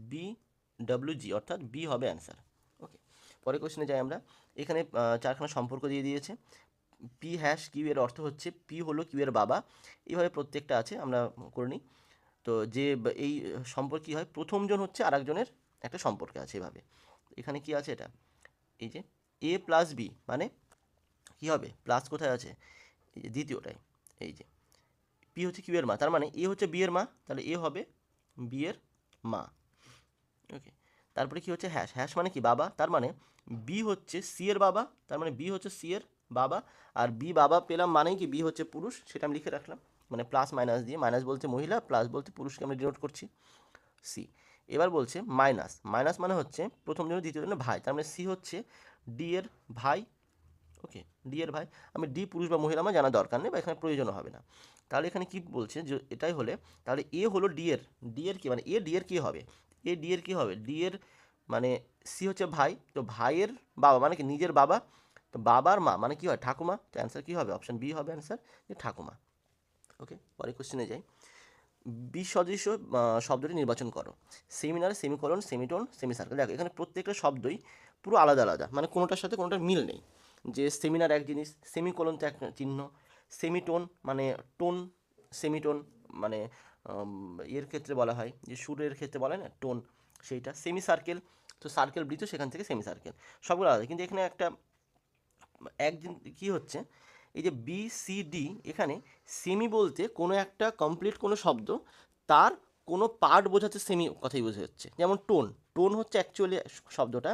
বি ডাব্লু জি, অর্থাৎ বি হবে অ্যান্সার। ওকে, পরের কোশ্চেনে যাই আমরা। এখানে 4খানা সম্পর্ক দিয়ে দিয়েছে, পি হ্যাশ কিউ এর অর্থ হচ্ছে পি হলো কিউ এর বাবা, এইভাবে প্রত্যেকটা আছে, আমরা করে নিই। তো যে এই সম্পর্ক কী হয়, প্রথমজন হচ্ছে আরেকজনের একটা সম্পর্কে আছে এভাবে। এখানে কি আছে, এটা এই যে এ প্লাস বি, মানে কী হবে, প্লাস কোথায় আছে, এই যে দ্বিতীয়টাই, এই যে পি হচ্ছে কিউ এর মা, তার মানে এ হচ্ছে বি এর মা, তাহলে এ হবে বি এর মা। ওকে, তারপরে কি হচ্ছে হ্যাশ, হ্যাশ মানে কি বাবা, তার মানে বি হচ্ছে সি এর বাবা, তার মানে বি হচ্ছে সি এর বাবা, আর বি বাবা পেলাম মানেই কি বি হচ্ছে পুরুষ, সেটা আমি লিখে রাখলাম, মানে প্লাস মাইনাস দিয়ে, মাইনাস বলতে মহিলা, প্লাস বলতে পুরুষকে আমরা ডিনোট করছি, সি। এবার বলছে মাইনাস, মাইনাস মানে হচ্ছে প্রথম জন দ্বিতীয় জনের ভাই, তার মানে সি হচ্ছে ডি এর ভাই। ওকে, ডি এর ভাই, আমি ডি পুরুষ বা মহিলা আমার জানা দরকার নেই, বা এখানে প্রয়োজনও হবে না। তাহলে এখানে কি বলছে যে এটাই হলে, তাহলে এ হলো ডি এর কি, মানে এ ডি এর কি হবে, এ ডি এর কী হবে, ডি এর মানে সি হচ্ছে ভাই, তো ভাইয়ের বাবা মানে কি নিজের বাবা, তো বাবার মা মানে কী হয় ঠাকুমা, তো অ্যান্সার কী হবে, অপশান বি হবে অ্যান্সার, যে ঠাকুমা। ওকে, পরের কোশ্চেনে যাই। বিসদৃশ শব্দটি নির্বাচন করো। Seminar, semicolon, semitone, semicircle. দেখো এখানে প্রত্যেকটা শব্দই পুরো আলাদা আলাদা, মানে কোনোটার সাথে কোনোটার মিল নেই। যে সেমিনার এক জিনিস, সেমিকোলন তো এক চিহ্ন, সেমিটোন মানে টোন, সেমিটোন মানে এর ক্ষেত্রে বলা হয় যে সুরের ক্ষেত্রে বলা হয় না টোন, সেইটা। সেমি সার্কেল, তো সার্কেল বৃত্ত, সেখান থেকে সেমি সার্কেল, সবগুলো আলাদা। কিন্তু এখানে একটা একদিন কী হচ্ছে, এই যে বি সি ডি, এখানে সেমি বলতে কোনো একটা কমপ্লিট কোনো শব্দ তার কোনো পার্ট বোঝাতে সেমি কথাই বোঝা যাচ্ছে। যেমন টোন, টোন হচ্ছে অ্যাকচুয়ালি শব্দটা,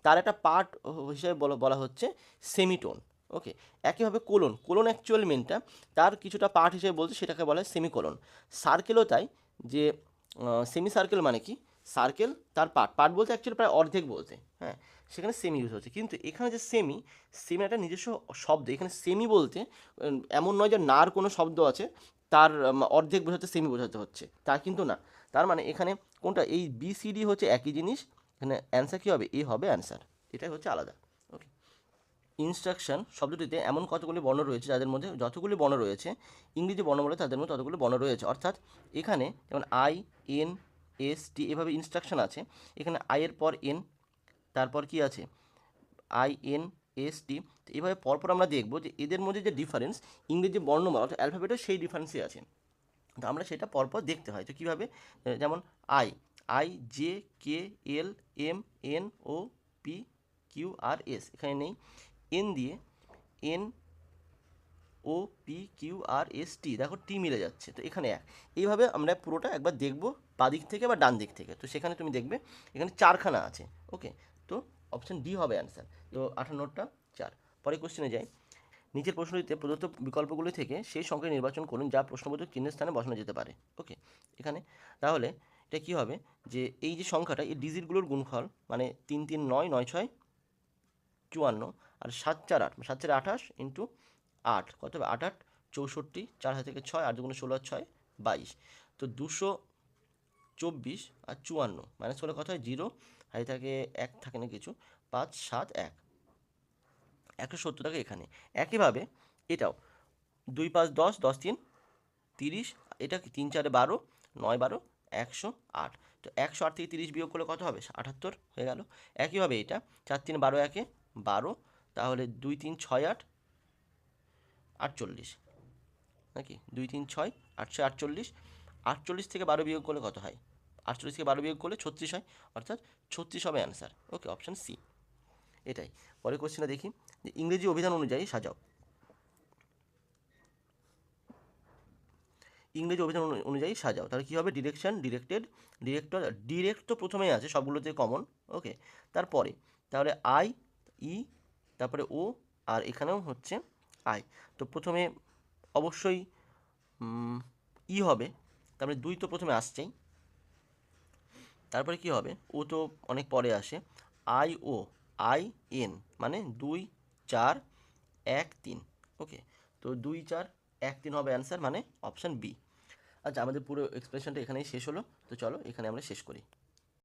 তার একটা পার্ট হিসেবে বলা বলা হচ্ছে সেমিটোন। ওকে, একইভাবে কোলন, কোলন অ্যাকচুয়াল মেনটা তার কিছুটা পার্ট হিসেবে বলতে সেটাকে বলা হয় সেমিকোলন। সার্কেলও তাই, যে সেমি সার্কেল মানে কি, সার্কেল তার পার্ট, পার্ট বলতে অ্যাকচুয়ালি প্রায় অর্ধেক বলতে, হ্যাঁ, সেখানে সেমি ইউজ হচ্ছে। কিন্তু এখানে যে সেমি, সেমি একটা নিজস্ব শব্দ, এখানে সেমি বলতে এমন নয় যে নার কোনো শব্দ আছে তার অর্ধেক বোঝাতে সেমি বোঝাতে হচ্ছে, তা কিন্তু না। তার মানে এখানে কোনটা, এই বি সি ডি হচ্ছে একই জিনিস, এখানে অ্যান্সার কী হবে, এ হবে অ্যান্সার, এটাই হচ্ছে আলাদা। ওকে, ইনস্ট্রাকশন শব্দটিতে এমন কতগুলি বর্ণ রয়েছে যাদের মধ্যে যতগুলি বর্ণ রয়েছে ইংরেজি বর্ণমালা তাদের মধ্যে ততগুলি বর্ণ রয়েছে। অর্থাৎ এখানে যেমন আই, এন, এস, টি এভাবে ইনস্ট্রাকশন আছে, এখানে আইয়ের পর এন, তারপর কি আছে আই, এন, এস, টি, তো এভাবে পরপর আমরা দেখব যে এদের মধ্যে যে ডিফারেন্স ইংরেজি বর্ণমালা অর্থাৎ অ্যালফাবেটের সেই ডিফারেন্সই আছে, তো আমরা সেটা পরপর দেখতে হয়। তো কীভাবে, যেমন I, I, J, K, L, M, N, O, P, Q, R, S এখানে নেই। এন দিয়ে N, O, P, Q, R, S, T, দেখো টি মিলে যাচ্ছে, তো এখানে এক। এইভাবে আমরা পুরোটা একবার দেখব বাঁ দিক থেকে বা ডান দিক থেকে, তো সেখানে তুমি দেখবে এখানে চারখানা আছে। ওকে, তো অপশান ডি হবে অ্যান্সার, তো 58টা 4। পরে কোশ্চেনে যাই। নিচের প্রশ্নটিতে প্রদত্ত বিকল্পগুলি থেকে সেই সংখ্যা নির্বাচন করুন যা প্রশ্নবোধক চিহ্নের স্থানে বসানো যেতে পারে। ওকে, এখানে তাহলে এটা কী হবে, যে এই যে সংখ্যাটা এই ডিজিটগুলোর গুণফল মানে 3 3 9 9 6 54, আর 7 4 8, 7 4 28 ইন্টু 8 কত হবে, 8 8 64, 4 হাতে থেকে 6, 8 দুগুণে 16 আর 6 22, তো 224 আর 54 মাইনাস করলে কত হয় 0, হাতে থাকে 1 থাকে না কিছু, 5 7 1, 170 টাকা এখানে। একইভাবে এটাও 2 5 10, 10 3 30, এটা কি 3 4 12, 9 12, 108, তো 108 থেকে 30 বিয়োগ করলে কত হবে 78 হয়ে গেল। একইভাবে এটা 4 3 12 1 12, তাহলে 2 3 6 8 48 নাকি 2 3 6 8 48, 48 থেকে 12 বিয়োগ করলে কত হয়, 48 থেকে 12 বিয়োগ করলে 36 হয়, অর্থাৎ 36 হবে অ্যান্সার। ওকে, অপশান সি এটাই। পরের কোশ্চেনটা দেখি, যে ইংরেজি অভিধান অনুযায়ী সাজাও। ইংরেজি অভিধান অনুযায়ী সাজাও, তাহলে কী হবে, ডিরেকশন, ডিরেক্টেড, ডিরেক্টর, ডিরেক্ট তো প্রথমেই আছে সবগুলোতে কমন। ওকে, তারপরে তাহলে আই, ই, তারপরে ও, আর এখানেও হচ্ছে আই, তো প্রথমে অবশ্যই ই হবে, তারপরে 2 তো প্রথমে আসছেই, তারপরে কি হবে, ও তো অনেক পরে আসে, আই, ও, আই, এন মানে 2 4 1 3। ওকে, তো 2 4 1 3 হবে অ্যান্সার, মানে অপশান বি। আচ্ছা, আমাদের পুরো এক্সপ্রেশনটা এখানেই শেষ হলো, তো চলো এখানে আমরা শেষ করি।